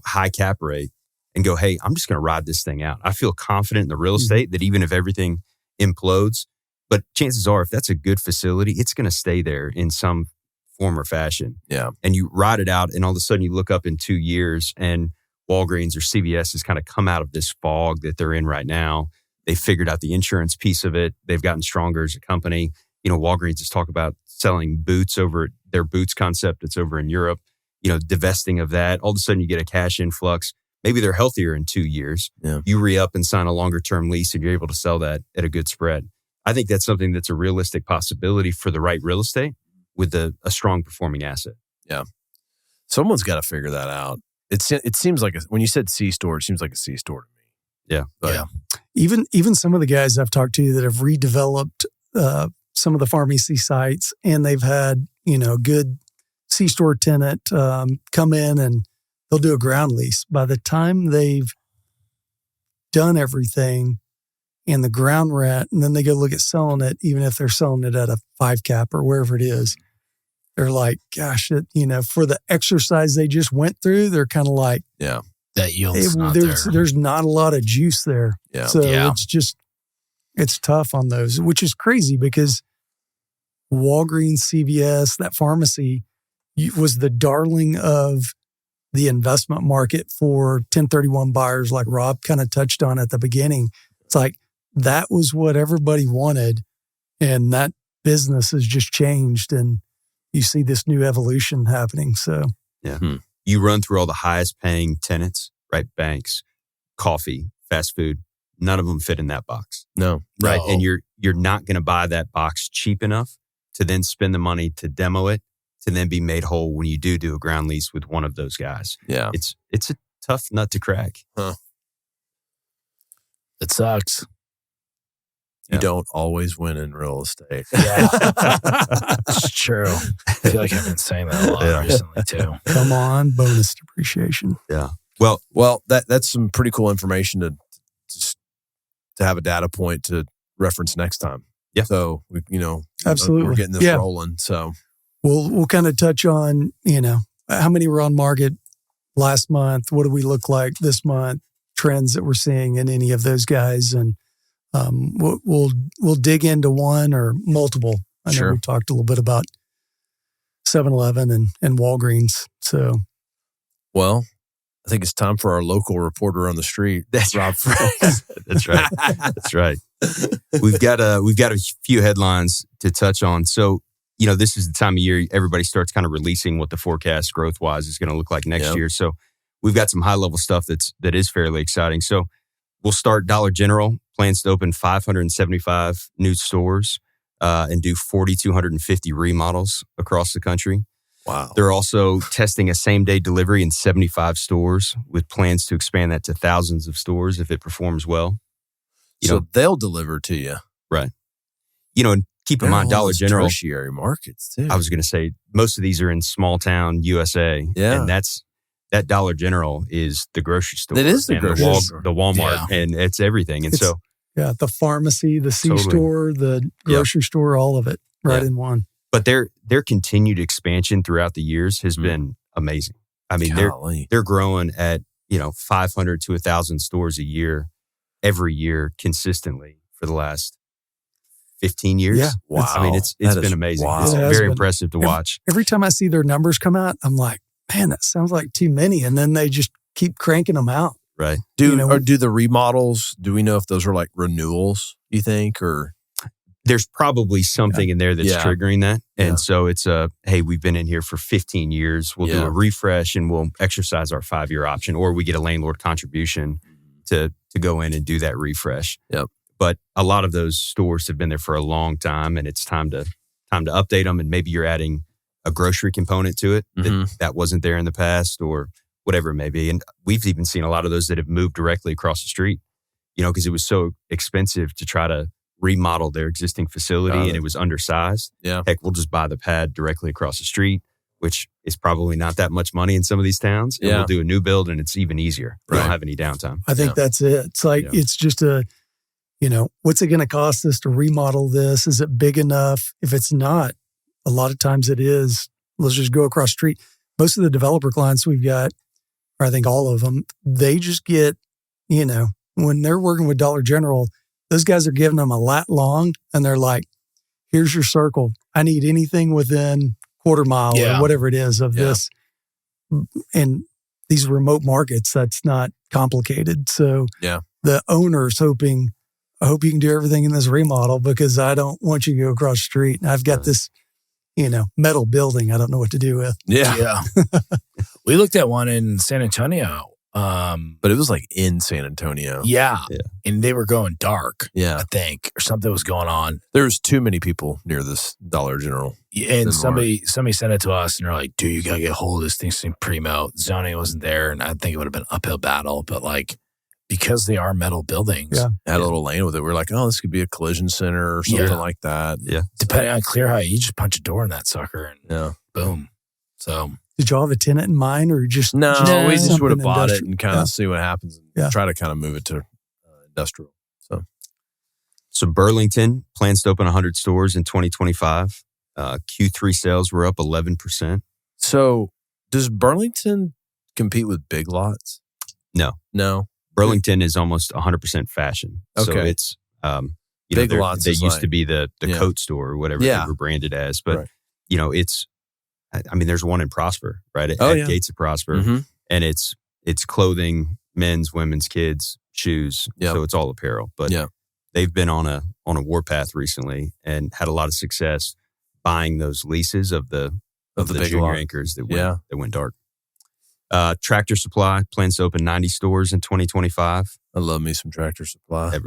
high cap rate and go, hey, I'm just going to ride this thing out. I feel confident in the real estate that even if everything implodes, but chances are if that's a good facility, it's going to stay there in some form or fashion. Yeah. And you ride it out and all of a sudden you look up in 2 years and Walgreens or CVS has kind of come out of this fog that they're in right now. They figured out the insurance piece of it. They've gotten stronger as a company. Walgreens has talked about selling boots over their boots concept that's over in Europe, divesting of that. All of a sudden you get a cash influx. Maybe they're healthier in 2 years. Yeah. You re-up and sign a longer term lease and you're able to sell that at a good spread. I think that's something that's a realistic possibility for the right real estate with a strong performing asset. Yeah. Someone's got to figure that out. It seems like, when you said C-store, it seems like a C-store to me. Yeah. But Even some of the guys I've talked to that have redeveloped some of the pharmacy sites and they've had, good C-store tenant come in and they'll do a ground lease. By the time they've done everything and the ground rent, and then they go look at selling it, even if they're selling it at a 5 cap or wherever it is, they're like, gosh, for the exercise they just went through, they're kind of like, that yield's not there. There's not a lot of juice there. Yeah. So it's tough on those, which is crazy because Walgreens, CVS, that pharmacy was the darling of the investment market for 1031 buyers, like Rob kind of touched on at the beginning. It's like that was what everybody wanted, and that business has just changed, and you see this new evolution happening. So you run through all the highest paying tenants, right? Banks, coffee, fast food. none of them fit in that box. No. Right. No. And you're not going to buy that box cheap enough to then spend the money to demo it, to then be made whole when you do a ground lease with one of those guys. Yeah. It's a tough nut to crack. It sucks. You don't always win in real estate. Yeah. It's true. I feel like I've been saying that a lot recently too. Come on, bonus depreciation. Yeah. Well, that's some pretty cool information to have a data point to reference next time. Yeah. So Absolutely. we're getting this rolling. So we'll kind of touch on, how many were on market last month? What do we look like this month? Trends that we're seeing in any of those guys, and we'll dig into one or multiple. I know we talked a little bit about 7-Eleven and Walgreens. So, well, I think it's time for our local reporter on the street. That's Rob Franks. That's right. That's right. We've got a few headlines to touch on. So, this is the time of year everybody starts kind of releasing what the forecast growth wise is going to look like next year. So we've got some high level stuff that is fairly exciting. So we'll start. Dollar General plans to open 575 new stores and do 4,250 remodels across the country. Wow. They're also testing a same-day delivery in 75 stores with plans to expand that to thousands of stores if it performs well. So they'll deliver to you. Right. And keep in mind, Dollar General. Tertiary markets, too. I was going to say, most of these are in small town USA. Yeah. And that Dollar General is the grocery store. It is the and grocery store. The Walmart, and it's everything. And the pharmacy, the C-store, the grocery store, all of it in one. But their continued expansion throughout the years has been amazing. I mean, they're growing at 500 to 1,000 stores a year, every year, consistently for the last 15 years. Yeah, wow. I mean, it's been amazing. Wow. It's very impressive to watch. Every time I see their numbers come out, I'm like, man, that sounds like too many, and then they just keep cranking them out. Right. Do the remodels? Do we know if those are like renewals? You think, or? There's probably something in there that's triggering that. And so it's hey, we've been in here for 15 years. We'll do a refresh and we'll exercise our 5-year option, or we get a landlord contribution to go in and do that refresh. Yep. But a lot of those stores have been there for a long time, and it's time to update them. And maybe you're adding a grocery component to it that wasn't there in the past, or whatever it may be. And we've even seen a lot of those that have moved directly across the street, because it was so expensive to try to remodel their existing facility and it was undersized. Yeah. Heck, we'll just buy the pad directly across the street, which is probably not that much money in some of these towns. And we'll do a new build, and it's even easier. We don't have any downtime. I think that's it. It's like, it's just what's it going to cost us to remodel this? Is it big enough? If it's not, a lot of times it is. Let's just go across the street. Most of the developer clients we've got, or I think all of them, they just get, when they're working with Dollar General, those guys are giving them a lat long, and they're like, here's your circle. I need anything within quarter mile or whatever it is of this. And these remote markets, that's not complicated. So the owner's hoping, I hope you can do everything in this remodel because I don't want you to go across the street. And I've got this, metal building I don't know what to do with. Yeah. We looked at one in San Antonio. But it was like in San Antonio. Yeah. And they were going dark, I think, or something was going on. There was too many people near this Dollar General. And somebody sent it to us, and they're like, dude, you got to get a hold of this thing primo. Zoning wasn't there, and I think it would have been an uphill battle. But because they are metal buildings. Had a little lane with it. We're like, oh, this could be a collision center or something like that. Yeah. Depending on clear height, you just punch a door in that sucker and boom. So... Did y'all have a tenant in mind, or just we just would have bought industrial? it and kind of see what happens and try to kind of move it to industrial. So Burlington plans to open 100 stores in 2025. Q3 sales were up 11%. So does Burlington compete with Big Lots? No. Burlington is almost 100% fashion. Okay. So it's Big Lots. They used to be the coat store or whatever they were branded as, but it's. I mean, there's one in Prosper, right? At Gates of Prosper. And it's clothing, men's, women's, kids, shoes. So it's all apparel. But they've been on a warpath recently and had a lot of success buying those leases of the junior anchors that went dark. Tractor Supply plans to open 90 stores in 2025. I love me some Tractor Supply.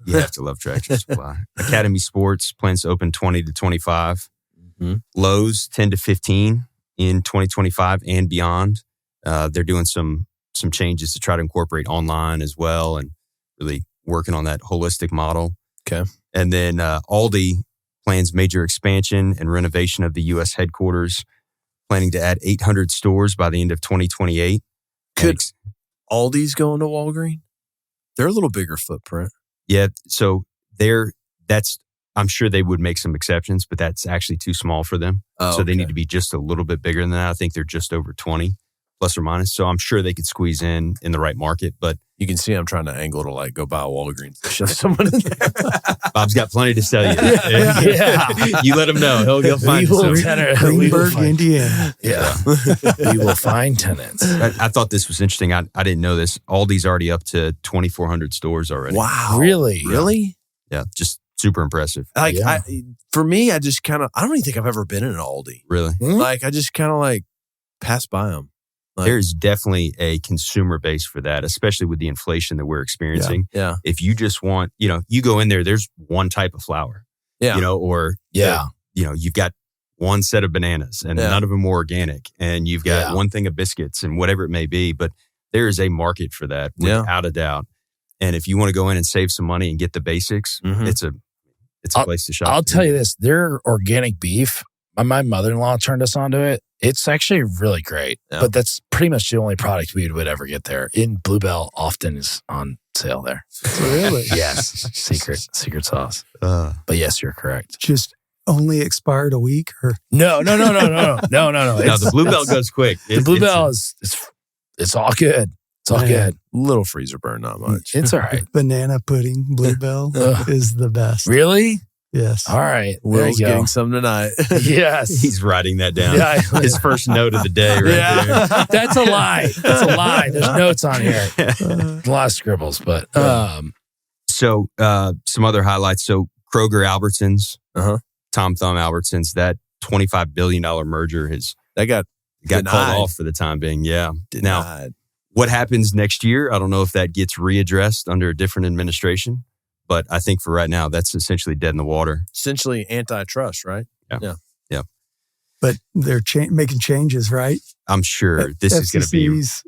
You have to love Tractor Supply. Academy Sports plans to open 20 to 25. Mm-hmm. Lowe's 10 to 15 in 2025 and beyond. They're doing some changes to try to incorporate online as well and really working on that holistic model. Okay. And then Aldi plans major expansion and renovation of the U.S. headquarters, planning to add 800 stores by the end of 2028. Could Aldi's go into Walgreens? They're a little bigger footprint. Yeah, so I'm sure they would make some exceptions, but that's actually too small for them. So they need to be just a little bit bigger than that. I think they're just over 20, plus or minus. So I'm sure they could squeeze in the right market. But you can see I'm trying to angle to like go buy a Walgreens to shove someone in there. Bob's got plenty to sell you. Yeah. You let him know. He'll find Greenburgh, Indiana. Yeah. We will find tenants. I thought this was interesting. I didn't know this. Aldi's already up to 2,400 stores already. Wow. Really? Really? Yeah. Just super impressive. Like, for me, I just kind of, I don't even think I've ever been in an Aldi. Really? Like, I just kind of like pass by them. Like, there's definitely a consumer base for that, especially with the inflation that we're experiencing. Yeah. If you just want, you go in there's one type of flour. Yeah. You've got one set of bananas and none of them are organic. And you've got one thing of biscuits and whatever it may be. But there is a market for that without a doubt. And if you want to go in and save some money and get the basics, it's a place to shop. I'll tell you this, their organic beef, my mother-in-law turned us onto it. It's actually really great, but that's pretty much the only product we would ever get there. In Bluebell often is on sale there. Really? Yes. Secret sauce. But yes, you're correct. Just only expired a week or? No. No, the Bluebell goes quick. The Bluebell it's all good. It's all good. Little freezer burn, not much. It's all right. Banana pudding, Bluebell is the best. Really? Yes. All right. Will's getting some tonight. Yes. He's writing that down. Yeah. His first note of the day right there. That's a lie. There's notes on here. A lot of scribbles, but. So some other highlights. So Kroger Albertsons, Tom Thumb Albertsons, that $25 billion merger got called off for the time being. Yeah. Denied. Now, what happens next year? I don't know if that gets readdressed under a different administration. But I think for right now, that's essentially dead in the water. Essentially antitrust, right? Yeah. But they're making changes, right? I'm sure this is going to be, this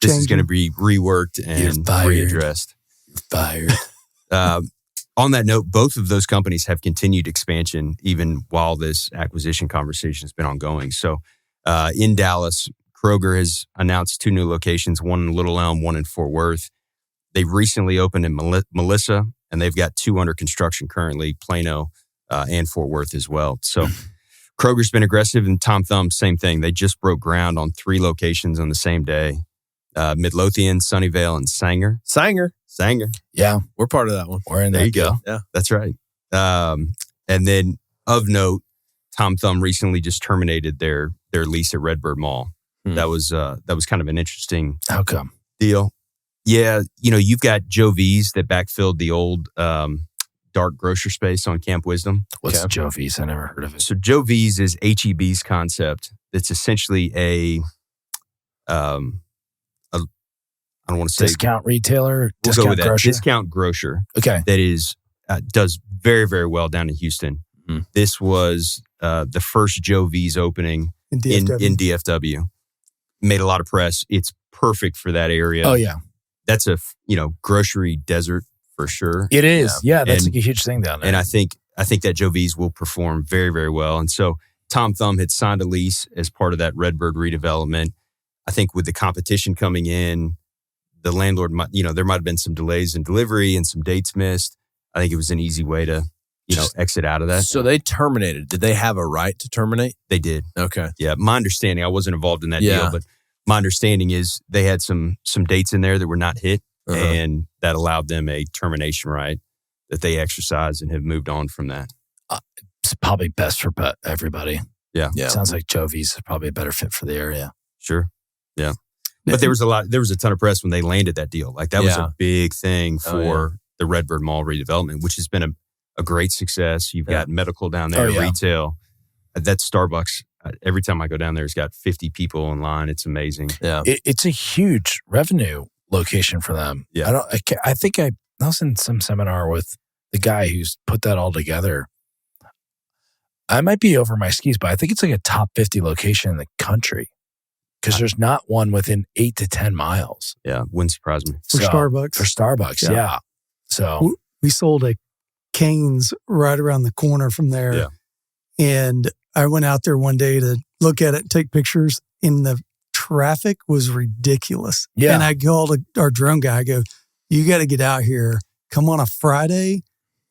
is going to be reworked and readdressed. You're fired. On that note, both of those companies have continued expansion even while this acquisition conversation has been ongoing. So in Dallas, Kroger has announced 2 new locations, one in Little Elm, one in Fort Worth. They've recently opened in Melissa, and they've got 2 under construction currently, Plano and Fort Worth as well. So Kroger's been aggressive, and Tom Thumb, same thing. They just broke ground on 3 locations on the same day. Midlothian, Sunnyvale, and Sanger. Sanger. Yeah. We're part of that one. We're in there. There you go. Yeah. That's right. And then of note, Tom Thumb recently just terminated their lease at Redbird Mall. That was kind of an interesting How come? deal. Yeah, you've got Joe V's that backfilled the old dark grocer space on Camp Wisdom. What's Joe V's? I never heard of it. So Joe V's is HEB's concept. It's essentially I don't want to say discount retailer, we'll discount go with that. grocer. Discount grocer. Okay, that is does very, very well down in Houston. This was the first Joe V's opening in DFW. Made a lot of press. It's perfect for that area. Oh yeah. That's a grocery desert for sure. It is. Yeah, that's a huge thing down there. And I think that Joe V's will perform very, very well. And so Tom Thumb had signed a lease as part of that Redbird redevelopment. I think with the competition coming in, the landlord might, there might have been some delays in delivery and some dates missed. I think it was an easy way to, exit out of that. So they terminated. Did they have a right to terminate? They did. Okay. Yeah. My understanding, I wasn't involved in that deal, but my understanding is they had some dates in there that were not hit, and that allowed them a termination right that they exercised and have moved on from that. It's probably best for everybody. Yeah. Sounds like Joe V's is probably a better fit for the area. Sure. Yeah. But there was a ton of press when they landed that deal. Like that was a big thing for the Redbird Mall redevelopment, which has been a great success. You've got medical down there, retail. That's Starbucks. every time I go down there, it's got 50 people in line. It's amazing. Yeah. It's a huge revenue location for them. Yeah. I think I was in some seminar with the guy who's put that all together. I might be over my skis, but I think it's like a top 50 location in the country because there's not one within 8 to 10 miles. Yeah, wouldn't surprise me. For Starbucks. For Starbucks, yeah. So we sold a Cane's right around the corner from there. Yeah. And I went out there one day to look at it and take pictures, and the traffic was ridiculous. Yeah. And I called our drone guy. I go, you got to get out here. Come on a Friday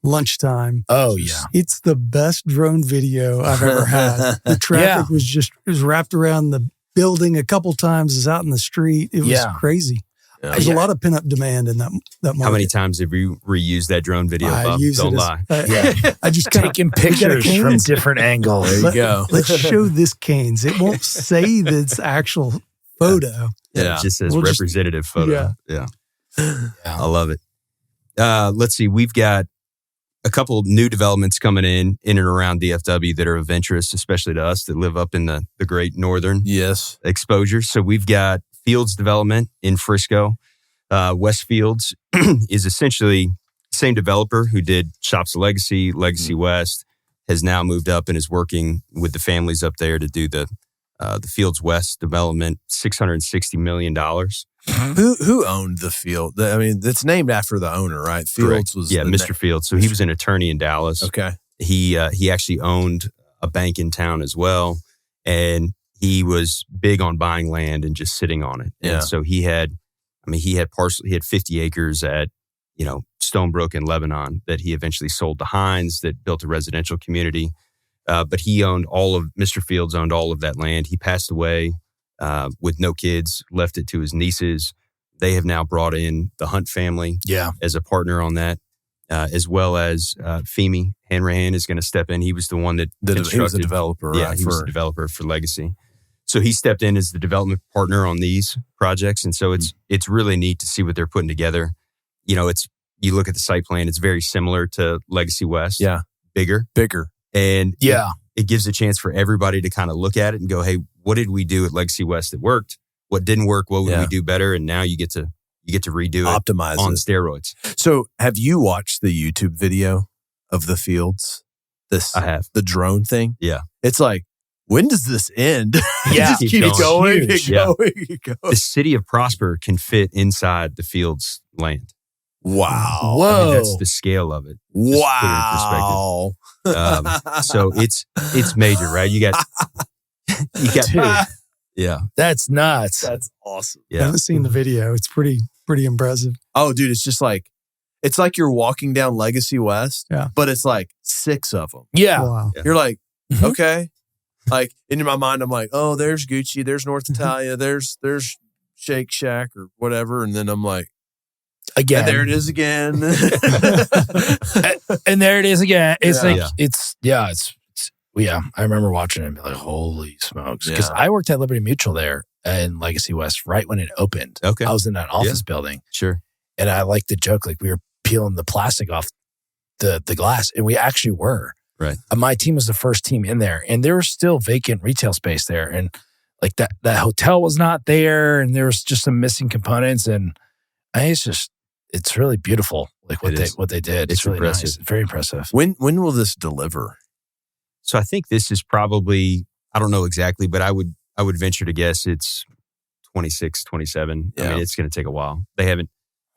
lunchtime. Oh, yeah. It's the best drone video I've ever had. The traffic was wrapped around the building a couple times. It was out in the street. It was crazy. Yeah. There's a lot of pent-up demand in that market. How many times have you reused that drone video, Bob? Don't lie. I just taking pictures from different angles. There you go. Let's show this Cane's. It won't say that it's actual photo. Yeah, it just says representative photo. Yeah. I love it. Let's see. We've got a couple new developments coming in and around DFW that are of interest, especially to us that live up in the great northern exposure. So we've got Fields development in Frisco. West Fields is essentially the same developer who did Shops Legacy West, has now moved up and is working with the families up there to do the Fields West development, $660 million. Who owned the field? I mean, it's named after the owner, right? Fields was Mr. Fields. So he was an attorney in Dallas. Okay. He actually owned a bank in town as well, and he was big on buying land and just sitting on it. Yeah. And so he had 50 acres at, Stonebrook in Lebanon that he eventually sold to Hines that built a residential community. But Mr. Fields owned all of that land. He passed away with no kids, left it to his nieces. They have now brought in the Hunt family as a partner on that, as well as Femi Hanrahan is going to step in. He was the one that constructed. He was the developer. Yeah, he was the developer for Legacy. So he stepped in as the development partner on these projects. And so it's really neat to see what they're putting together. You look at the site plan, it's very similar to Legacy West. Yeah. Bigger. And it gives a chance for everybody to kind of look at it and go, hey, what did we do at Legacy West that worked? What didn't work? What would we do better? And now you get to redo it, optimize on it. Steroids. So have you watched the YouTube video of the Fields? I have. The drone thing? Yeah. It's like, when does this end? Yeah. Just keep going and going. The city of Prosper can fit inside the Fields land. Wow. Whoa. I mean, that's the scale of it. Wow. So it's major, right? You got Dude, yeah. that's nuts. That's awesome. I Yeah. haven't seen the video. It's pretty impressive. Oh, dude, it's like you're walking down Legacy West, but it's like 6 of them. Yeah. Wow. Yeah. You're like, Mhm. okay. Like in my mind, I'm like, oh, there's Gucci, there's North Italia, there's Shake Shack or whatever. And then I'm like, Again. and there it is again. And there it is again. It's Yeah. I remember watching it and be like, holy smokes. Because Yeah. I worked at Liberty Mutual there in Legacy West right when it opened. Okay. I was in that office building. Sure. And I like the joke, like we were peeling the plastic off the glass. And we actually were. Right. My team was the first team in there. And there was still vacant retail space there. And like that hotel was not there. And there was just some missing components. And it's really beautiful. Like what they did. It's really impressive. nice. Very impressive. When will this deliver? So I think this is probably, I don't know exactly, but I would venture to guess it's 26, 27. Yeah. I mean, it's going to take a while.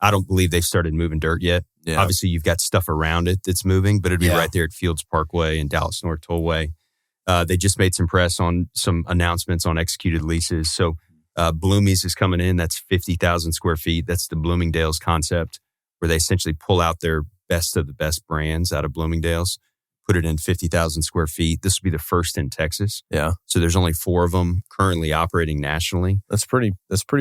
I don't believe they've started moving dirt yet. Yeah. Obviously, you've got stuff around it that's moving, but it'd be right there at Fields Parkway and Dallas North Tollway. They just made some press on some announcements on executed leases. So Bloomies is coming in. That's 50,000 square feet. That's the Bloomingdale's concept, where they essentially pull out their best of the best brands out of Bloomingdale's, put it in 50,000 square feet. This will be the first in Texas. Yeah. So there's only 4 of them currently operating nationally. That's pretty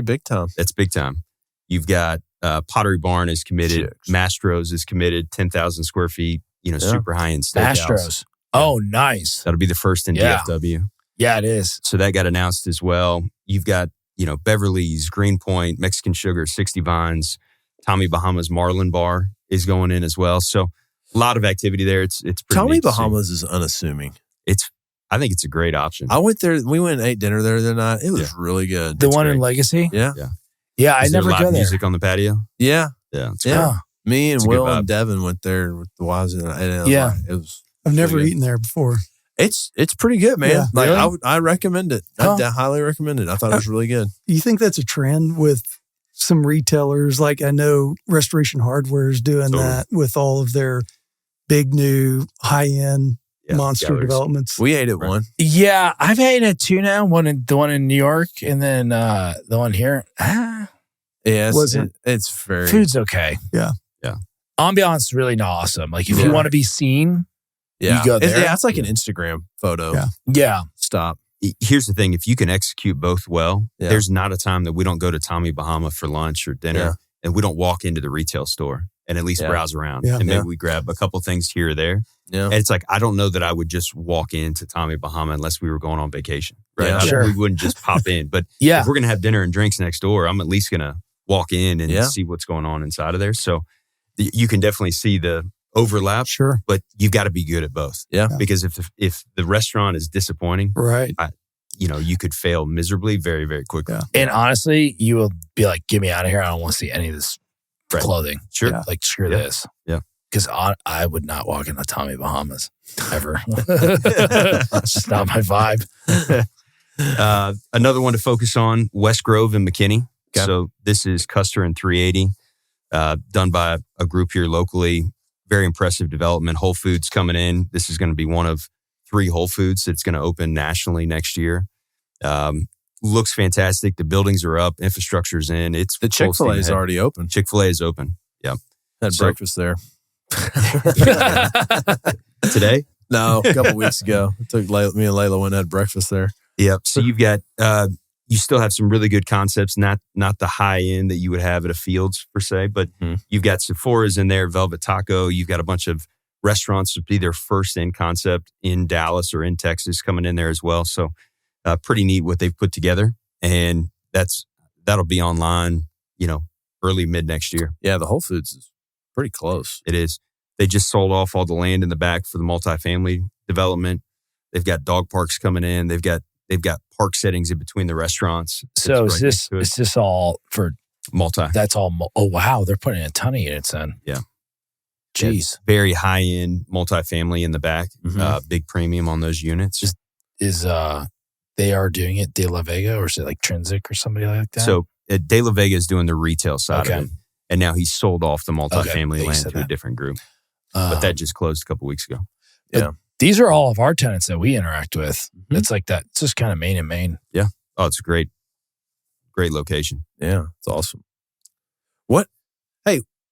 big time. That's big time. You've got Pottery Barn is committed. Mastro's is committed, 10,000 square feet, super high-end steakhouse. Mastro's. Oh, nice. That'll be the first in DFW. Yeah, it is. So that got announced as well. You've got, Beverly's, Greenpoint, Mexican Sugar, 60 Vines, Tommy Bahama's Marlin Bar is going in as well. So a lot of activity there. It's pretty Tommy neat to see. Bahamas is unassuming. It's I think it's a great option. I went there. We went and ate dinner there the other night. It was really good. The one great. in Legacy? Yeah. Yeah, I Is there never live go there. music on the patio? Yeah. Yeah. It's Yeah. great. Me and It's a good Will and vibe. Devin went there with the wives. And it was Yeah. like- it was. I've never Really good. eaten there before. It's pretty good, man. Yeah. Like Really? I recommend it. Huh. I highly recommend it. I thought it was really good. You think that's a trend with some retailers? Like I know Restoration Hardware is doing Totally. that with all of their big new high-end Yeah, monster galleries. developments. We ate at Right. one. Yeah, I've had it two now. The one in New York, and then the one here. Yeah, Wasn't- it's very Food's okay. Yeah. Yeah. Ambiance is really not awesome. Like if Yeah. you want to be seen, Yeah, you go there. Yeah, it's like an Instagram photo. Yeah. yeah. Stop. Here's the thing. If you can execute both well, Yeah. there's not a time that we don't go to Tommy Bahama for lunch or dinner Yeah. and we don't walk into the retail store and at least Yeah. browse around. Yeah. And maybe Yeah. we grab a couple things here or there. Yeah. And it's like, I don't know that I would just walk into Tommy Bahama unless we were going on vacation. Right. Yeah. Sure. We wouldn't just pop in. But Yeah. if we're going to have dinner and drinks next door, I'm at least going to walk in and Yeah. see what's going on inside of there. So you can definitely see the overlap, Sure. but you've got to be good at both. Yeah. Because if the restaurant is disappointing, Right. you could fail miserably very, very quickly. Yeah. And honestly, you will be like, get me out of here. I don't want to see any of this Right. clothing. Sure. Yeah. Like, screw Yeah. this. Yeah. Because I would not walk into Tommy Bahamas ever. It's just not my vibe. Another one to focus on, West Grove and McKinney. Okay. So this is Custer and 380, done by a group here locally. Very impressive development. Whole Foods coming in. This is going to be one of 3 Whole Foods that's going to open nationally next year. Looks fantastic. The buildings are up. Infrastructure's in. It's The full steam Chick-fil-A is ahead. already open. Chick-fil-A is open. Had So- breakfast there. Today? No, a couple weeks ago. Me and Layla went and had breakfast there. Yep. So you've got, you still have some really good concepts, not the high end that you would have at a Fields per se, but Mhm. you've got Sephora's in there, Velvet Taco. You've got a bunch of restaurants to be their first in concept in Dallas or in Texas coming in there as well. So pretty neat what they've put together. And that'll be online, early mid next year. Yeah, the Whole Foods is pretty close. It is. They just sold off all the land in the back for the multifamily development. They've got dog parks coming in. They've got park settings in between the restaurants. So It's right next to it. is this all for, Multi. that's all, oh, wow. They're putting a ton of units in. Yeah. Jeez. Very high end multifamily in the back. Mhm. Big premium on those units. Is they are doing it De La Vega, or is it like Trinsic or somebody like that? So De La Vega is doing the retail side Okay. of it. And now he's sold off the multifamily Okay. You land said to a that. different group. But that just closed a couple weeks ago. these are all of our tenants that we interact with. Mhm. It's like that. It's just kind of main and main. Oh, it's a great location. Yeah, it's awesome.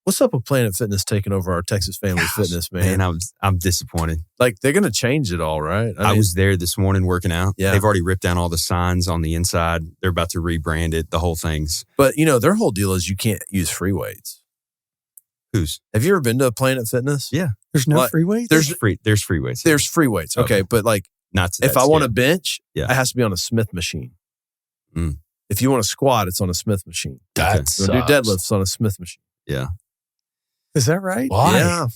What's up with Planet Fitness taking over our Texas Family Fitness, man? Man, I'm disappointed. Like they're gonna change it all, right? I mean, was there this morning working out. Yeah. They've already ripped down all the signs on the inside. They're about to rebrand it. The whole thing's but their whole deal is you can't use free weights. who's Have you ever been to a Planet Fitness? Yeah. There's no Like, free weights? there's- there's free weights. There's free weights, okay, but like not to if that I want to scale. bench, Yeah. it has to be on a Smith machine. Mm. If you want to squat, it's on a Smith machine. That's You want to do deadlifts on a Smith machine. Is that right? Why? Yeah,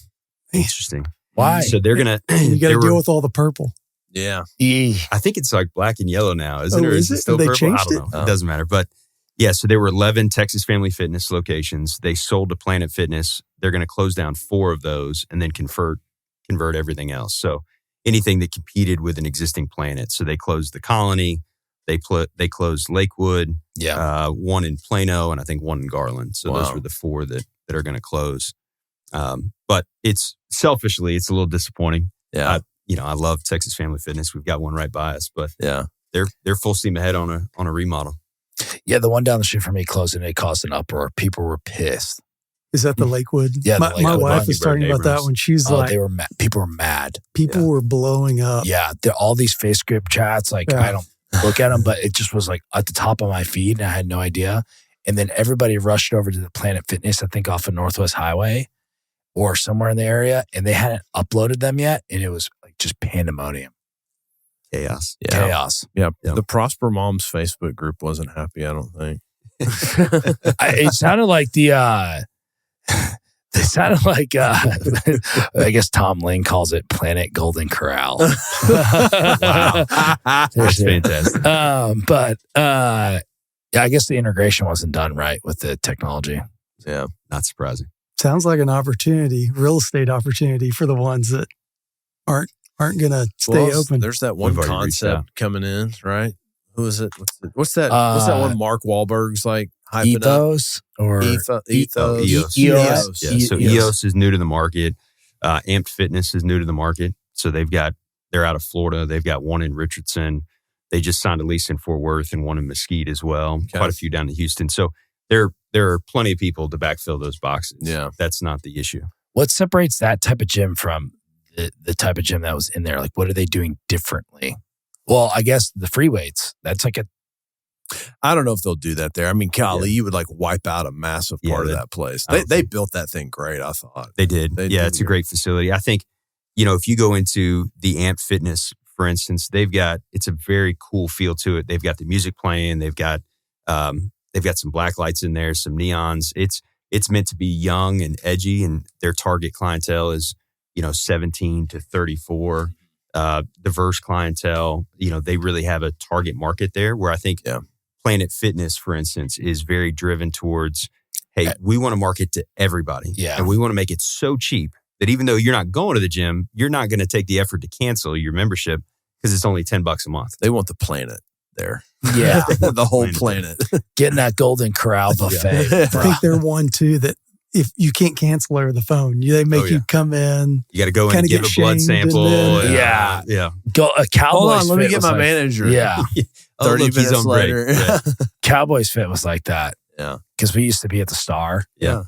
Interesting. Why? So they're gonna. You got there to deal were- with all the purple. yeah. I think it's like black and yellow now, isn't Oh, it? Or is it it? still They purple? I changed don't it? know. Oh. It doesn't matter. But yeah, so there were 11 Texas Family Fitness locations. They sold to Planet Fitness. They're going to close down 4 of those and then convert everything else. So anything that competed with an existing Planet. So they closed the Colony. They closed Lakewood. Yeah. One in Plano, and I think one in Garland. So those Wow. were the 4 that are going to close. But it's selfishly, it's a little disappointing. Yeah. I love Texas Family Fitness. We've got one right by us, but Yeah. they're full steam ahead on a remodel. Yeah. The one down the street from me closed and it caused an uproar. People were pissed. Is that the Lakewood? Yeah, the My Lakewood wife one. was talking about that Neighbors. when she's Oh, like, they were mad. People were mad. people were blowing up. Yeah. All these face group chats, like Yeah. I don't look at them, but it just was like at the top of my feed and I had no idea. And then everybody rushed over to the Planet Fitness, I think off of Northwest Highway or somewhere in the area. And they hadn't uploaded them yet. And it was like just pandemonium, Chaos. Yeah. chaos. Yeah. Yeah. The Prosper Moms Facebook group wasn't happy, I don't think. It sounded like the They sounded like, I guess Tom Lane calls it Planet Golden Corral. Wow. That's fantastic. Yeah, I guess the integration wasn't done right with the technology. Yeah. Not surprising. Sounds like an opportunity, real estate opportunity for the ones that aren't going to stay open. There's that one We've already reached out. concept coming in, right? Who is it? What's that one Mark Wahlberg's like hyping Ethos or Ethos. EOS. EOS. Yeah. So EOS is new to the market. Amped Fitness is new to the market. So they're out of Florida. They've got one in Richardson. They just signed a lease in Fort Worth and one in Mesquite as well. Okay. Quite a few down in Houston. So there are plenty of people to backfill those boxes. Yeah. That's not the issue. What separates that type of gym from the type of gym that was in there? Like, what are they doing differently? Well, I guess the free weights, that's like I don't know if they'll do that there. I mean, golly, you would like wipe out a massive part of that place. They built that thing great, I thought. They did. It's a great facility. I think, if you go into the Amp Fitness, for instance, it's a very cool feel to it. They've got the music playing. They've got some black lights in there, some neons. It's meant to be young and edgy, and their target clientele is, 17 to 34, diverse clientele. They really have a target market there where I think Planet Fitness, for instance, is very driven towards, hey, we want to market to everybody. Yeah. And we want to make it so cheap that even though you're not going to the gym, you're not going to take the effort to cancel your membership because it's only $10 a month. They want the planet there. Yeah. The whole planet. Getting that Golden Corral buffet. I think they're one too that if you can't cancel over the phone, they make you come in. You got to go in and give a blood sample. Yeah. Go a Cowboys. Hold on, let me Fit get was my like, manager. Yeah. 30 he's minutes on break. later. Yeah. Cowboys Fit was like that. Yeah. Because we used to be at the Star. Yeah.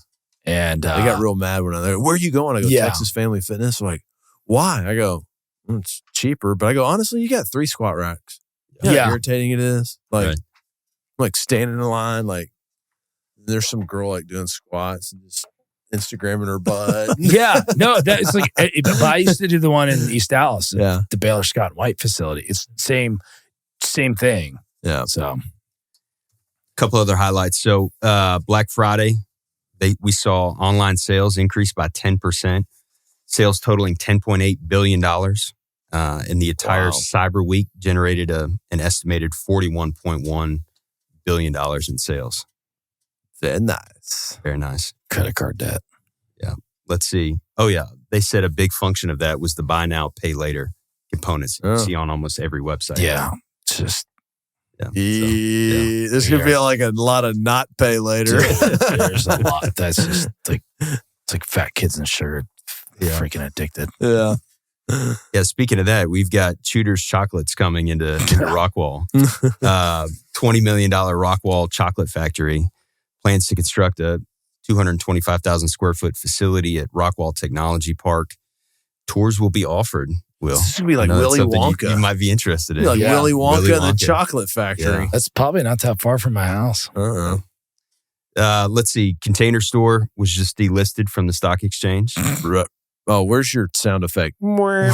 And I got real mad when I was there. Where are you going? I go, Texas Family Fitness. I'm like, why? I go, it's cheaper. But I go, honestly, you got 3 squat racks. You know how irritating it is. Like, Right. like standing in line, like there's some girl like doing squats and just Instagramming her butt. Yeah. No, that's like, but I used to do the one in East Dallas, the Baylor Scott White facility. It's the same thing. Yeah. So, A couple other highlights. So Black Friday, we saw online sales increase by 10%, sales totaling $10.8 billion. And the entire Cyber Week generated an estimated $41.1 billion in sales. Very nice. Very nice. credit card debt. Yeah. Let's see. Oh, yeah. They said a big function of that was the buy now, pay later components you see on almost every website. Yeah. It's just, There's going to be like a lot of not pay later. there's a lot. That's just like, it's like fat kids and sugar. Freaking addicted. Yeah. Yeah, speaking of that, we've got Tudor's chocolates coming into Rockwall. $20 million Rockwall chocolate factory plans to construct a 225,000 square foot facility at Rockwall Technology Park. Tours will be offered. Will This should be like I know that's Willy something Wonka. You might be interested in. Like Willy Wonka Willy and the Wonka. chocolate factory. Yeah. That's probably not that far from my house. Let's see. Container Store was just delisted from the stock exchange. Oh, where's your sound effect? There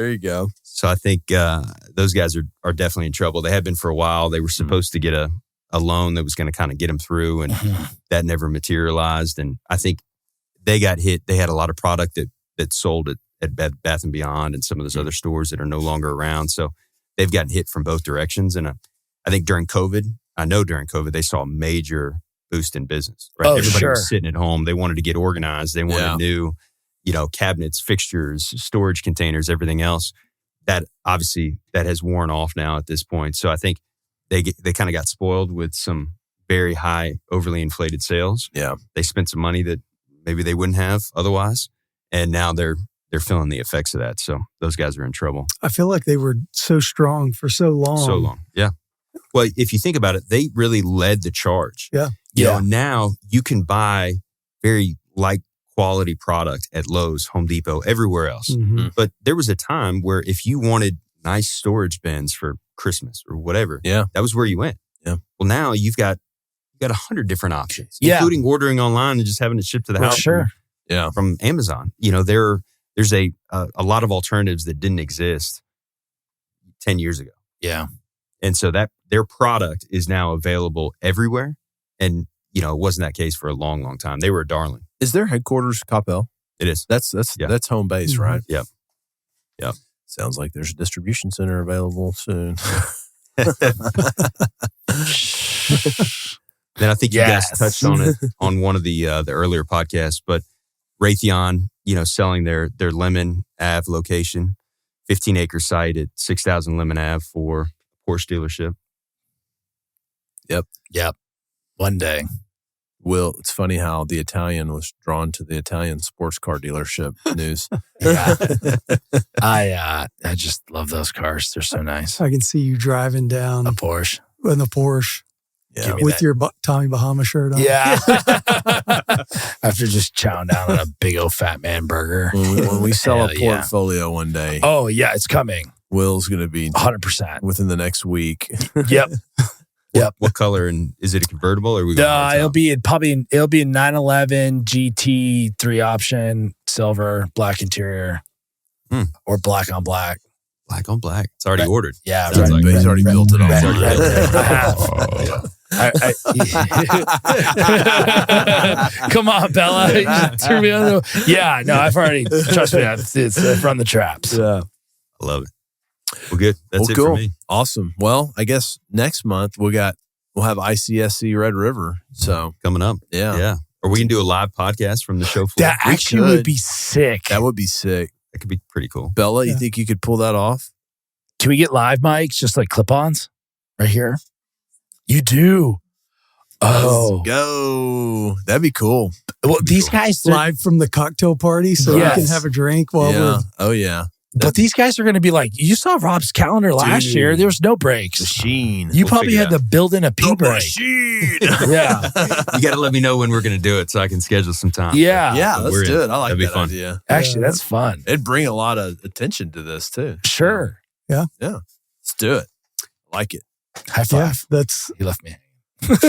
you go. So I think those guys are definitely in trouble. They have been for a while. They were supposed to get a loan that was going to kind of get them through, and that never materialized. And I think they got hit. They had a lot of product that sold at Bath & Beyond and some of those other stores that are no longer around. So they've gotten hit from both directions. And I think during COVID, they saw a major boost in business. Right? Oh, Everybody sure. was sitting at home. They wanted to get organized. They wanted new, cabinets, fixtures, storage containers, everything else. That obviously that has worn off now at this point. So I think they kind of got spoiled with some very high, overly inflated sales. Yeah. They spent some money that maybe they wouldn't have otherwise. And now they're feeling the effects of that. So those guys are in trouble. I feel like they were so strong for so long. So long. Yeah. Well, if you think about it, they really led the charge. Yeah. You know, now you can buy very like quality product at Lowe's, Home Depot, everywhere else. Mm-hmm. But there was a time where if you wanted nice storage bins for Christmas or whatever, that was where you went. Yeah. Well, now you've got 100 different options, including ordering online and just having it shipped to the house. Sure. From Amazon. There's a lot of alternatives that didn't exist 10 years ago. Yeah. And so that their product is now available everywhere. And, you know, it wasn't that case for a long, long time. They were a darling. Is their headquarters Coppell? It is. That's home base, right? Yep. Yep. Sounds like there's a distribution center available soon. Then I think you guys touched on it on one of the earlier podcasts, but Raytheon, you know, selling their Lemon Ave location, 15-acre site at 6,000 Lemon Ave for Porsche dealership. Yep. One day. Will, it's funny how the Italian was drawn to the Italian sports car dealership news. Yeah. I just love those cars. They're so nice. I can see you driving down A Porsche. in the Porsche Yeah. with your Tommy Bahama shirt on. Yeah. After just chowing down on a big old fat man burger. When we sell a Hell yeah. portfolio one day, Oh, yeah, it's coming. Will's going to be 100%. within the next week. Yep. What color, and is it a convertible or are we going It'll be a 911 GT 3 option, silver, black interior, or black on black. black on black? It's already ordered. Yeah, Sounds like he's already built it all. Right. I have. Come on, Bella. You just threw me on the- Yeah, no, I've already, trust me, it's run the traps. Yeah. I love it. Well, good. That's it cool. for me. Awesome. Well, I guess next month we'll have ICSC Red River. So Coming up. yeah, Yeah. Or we can do a live podcast from the show floor. That actually could. would be sick. that would be sick. That could be pretty cool. Bella, you Yeah. think you could pull that off? Can we get live mics, just like clip-ons right here? You do. Oh, Let's go. That'd be cool. well, these guys, they're- Live from the cocktail party so Yes. we can have a drink while yeah. we're Oh, yeah. but these guys are going to be like, you saw Rob's calendar last Dude. year. There was no breaks. Machine. You We'll probably figure it had to build in a pee break. Machine. Yeah. You got to let me know when we're going to do it so I can schedule some time. Yeah. Yeah, We're let's in. do it. I like That'd be that fun. idea. Actually, Yeah. that's fun. It'd bring a lot of attention to this, too. Sure. Let's do it. I like it. High yeah, five. that's He left me. Sorry,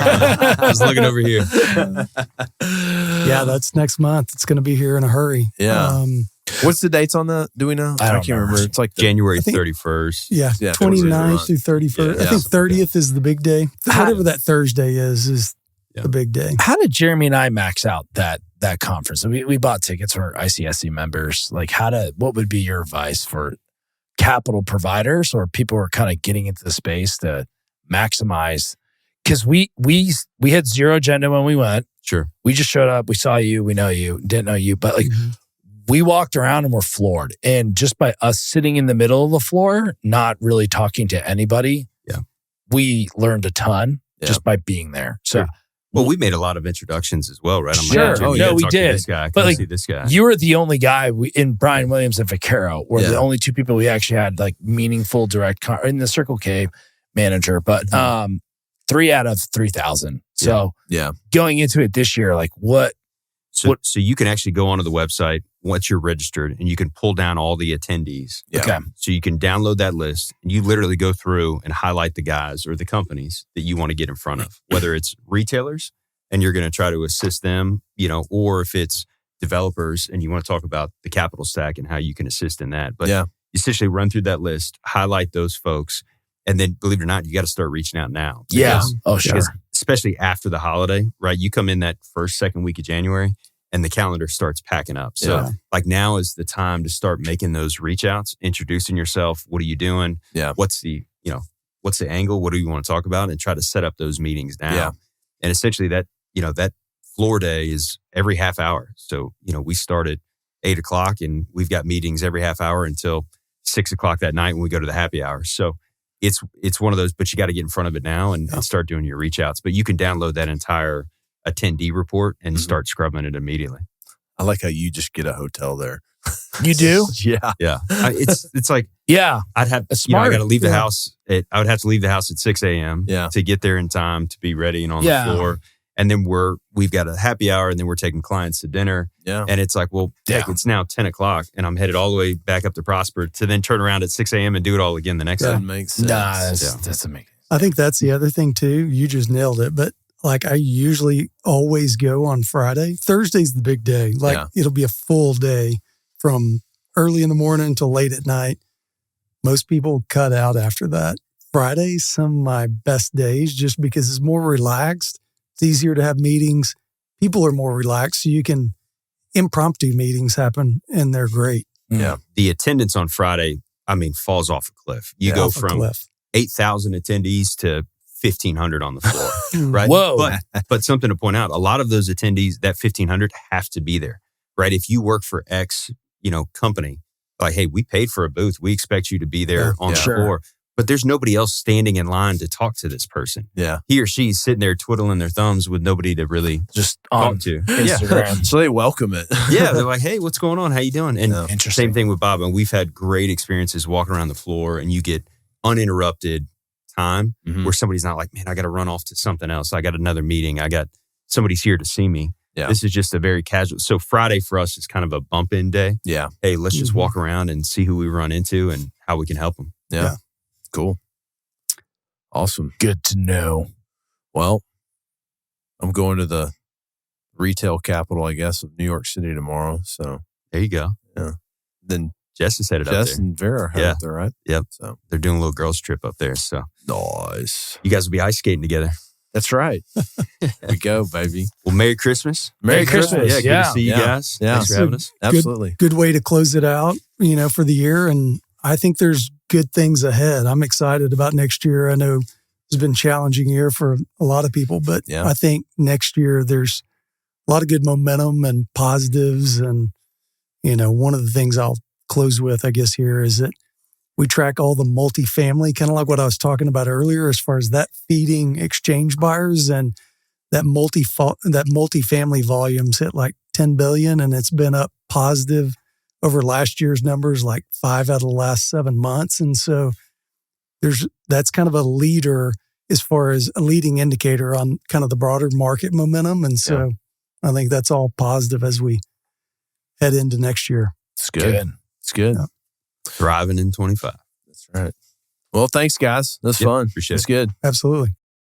man. I was looking over here. that's next month. It's going to be here in a hurry. Yeah. What's the dates on that? Do we know? I don't can't remember. It's like January I think- 31st. Yeah, Yeah, 29th through 31st. Yeah. I think 30th is the big day. Whatever that Thursday is Yeah. the big day. How did Jeremy and I max out that conference? We bought tickets for ICSC members. Like, what would be your advice for capital providers or people who are kind of getting into the space to maximize? Because we had zero agenda when we went. Sure. We just showed up. We saw you. We know you. Didn't know you. But like, we walked around and we're floored. And just by us sitting in the middle of the floor, not really talking to anybody, we learned a ton just by being there. So Sure. Well, we made a lot of introductions as well, right? I'm Sure. like, Oh, you yeah, gotta we talk to did. This guy. But, Come like, see this guy. you were the only guy in Brian Williams and Vaquero were the only two people we actually had like meaningful direct in the Circle K manager, but 3 out of 3,000. So Yeah. going into it this year, like what? So you can actually go onto the website once you're registered and you can pull down all the attendees. Yeah. Okay. So you can download that list and you literally go through and highlight the guys or the companies that you want to get in front of, whether it's retailers and you're going to try to assist them, or if it's developers and you want to talk about the capital stack and how you can assist in that. But essentially run through that list, highlight those folks, and then believe it or not, you got to start reaching out now. Yeah. Because- Oh, sure. because especially after the holiday, right? You come in that second week of January and the calendar starts packing up. So like now is the time to start making those reach outs, introducing yourself. What are you doing? Yeah. What's the angle? What do you want to talk about? And try to set up those meetings now. Yeah. And essentially that floor day is every half hour. So, we start at 8:00 and we've got meetings every half hour until 6:00 that night when we go to the happy hour. So it's one of those, but you got to get in front of it now and start doing your reach outs. But you can download that entire attendee report and start scrubbing it immediately. I like how you just get a hotel there. You do? Yeah. Yeah. It's like, Yeah. I'd have, That's I smart. got to leave the house I would have to leave the house at 6 a.m. Yeah. to get there in time to be ready and on the floor. And then we've got a happy hour and then we're taking clients to dinner. Yeah. And it's like, well, heck, it's now 10:00 and I'm headed all the way back up to Prosper to then turn around at 6 a.m. and do it all again the next That day. makes sense. Nah, that's amazing. I think that's the other thing too. You just nailed it. But like I usually always go on Friday. Thursday's the big day. Like it'll be a full day from early in the morning until late at night. most people cut out after that. Friday's some of my best days just because it's more relaxed. It's easier to have meetings. People are more relaxed, so you can impromptu meetings happen, and they're great. Yeah. The attendance on Friday, falls off a cliff. You go from 8,000 attendees to 1,500 on the floor, right? Whoa. But something to point out, a lot of those attendees, that 1,500 have to be there, right? If you work for X, company, like, hey, we paid for a booth. We expect you to be there on the floor. But there's nobody else standing in line to talk to this person. Yeah. He or she's sitting there twiddling their thumbs with nobody to really just talk to. Instagram. So they welcome it. Yeah. They're like, hey, what's going on? How you doing? And Interesting. same thing with Bob. And we've had great experiences walking around the floor, and you get uninterrupted time where somebody's not like, man, I got to run off to something else. I got another meeting. Somebody's here to see me. Yeah. This is just a very casual. So Friday for us is kind of a bump in day. Yeah. Hey, let's just walk around and see who we run into and how we can help them. Yeah. Cool. Awesome. Good to know. Well, I'm going to the retail capital, I guess, of New York City tomorrow. So there you go. Yeah. Then Jess is headed up there. Jess and Vera are headed up there, right? Yep. So they're doing a little girls trip up there. So nice. You guys will be ice skating together. That's right. There we go, baby. Well, Merry Christmas. Merry Christmas. Yeah, good to see you guys. Yeah. Thanks for having us. Absolutely. Good way to close it out, for the year. And I think there's good things ahead. I'm excited about next year. I know it's been a challenging year for a lot of people, but I think next year there's a lot of good momentum and positives. And, one of the things I'll close with, I guess, here is that we track all the multifamily, kind of like what I was talking about earlier, as far as that feeding exchange buyers, and that multifamily volumes hit like 10 billion, and it's been up positive over last year's numbers, like 5 out of the last 7 months. And so that's kind of a leader as far as a leading indicator on kind of the broader market momentum. And so I think that's all positive as we head into next year. It's good. It's good. Yeah. Thriving in 25. That's right. Well, thanks, guys. That's fun. Appreciate it. It's good. Absolutely.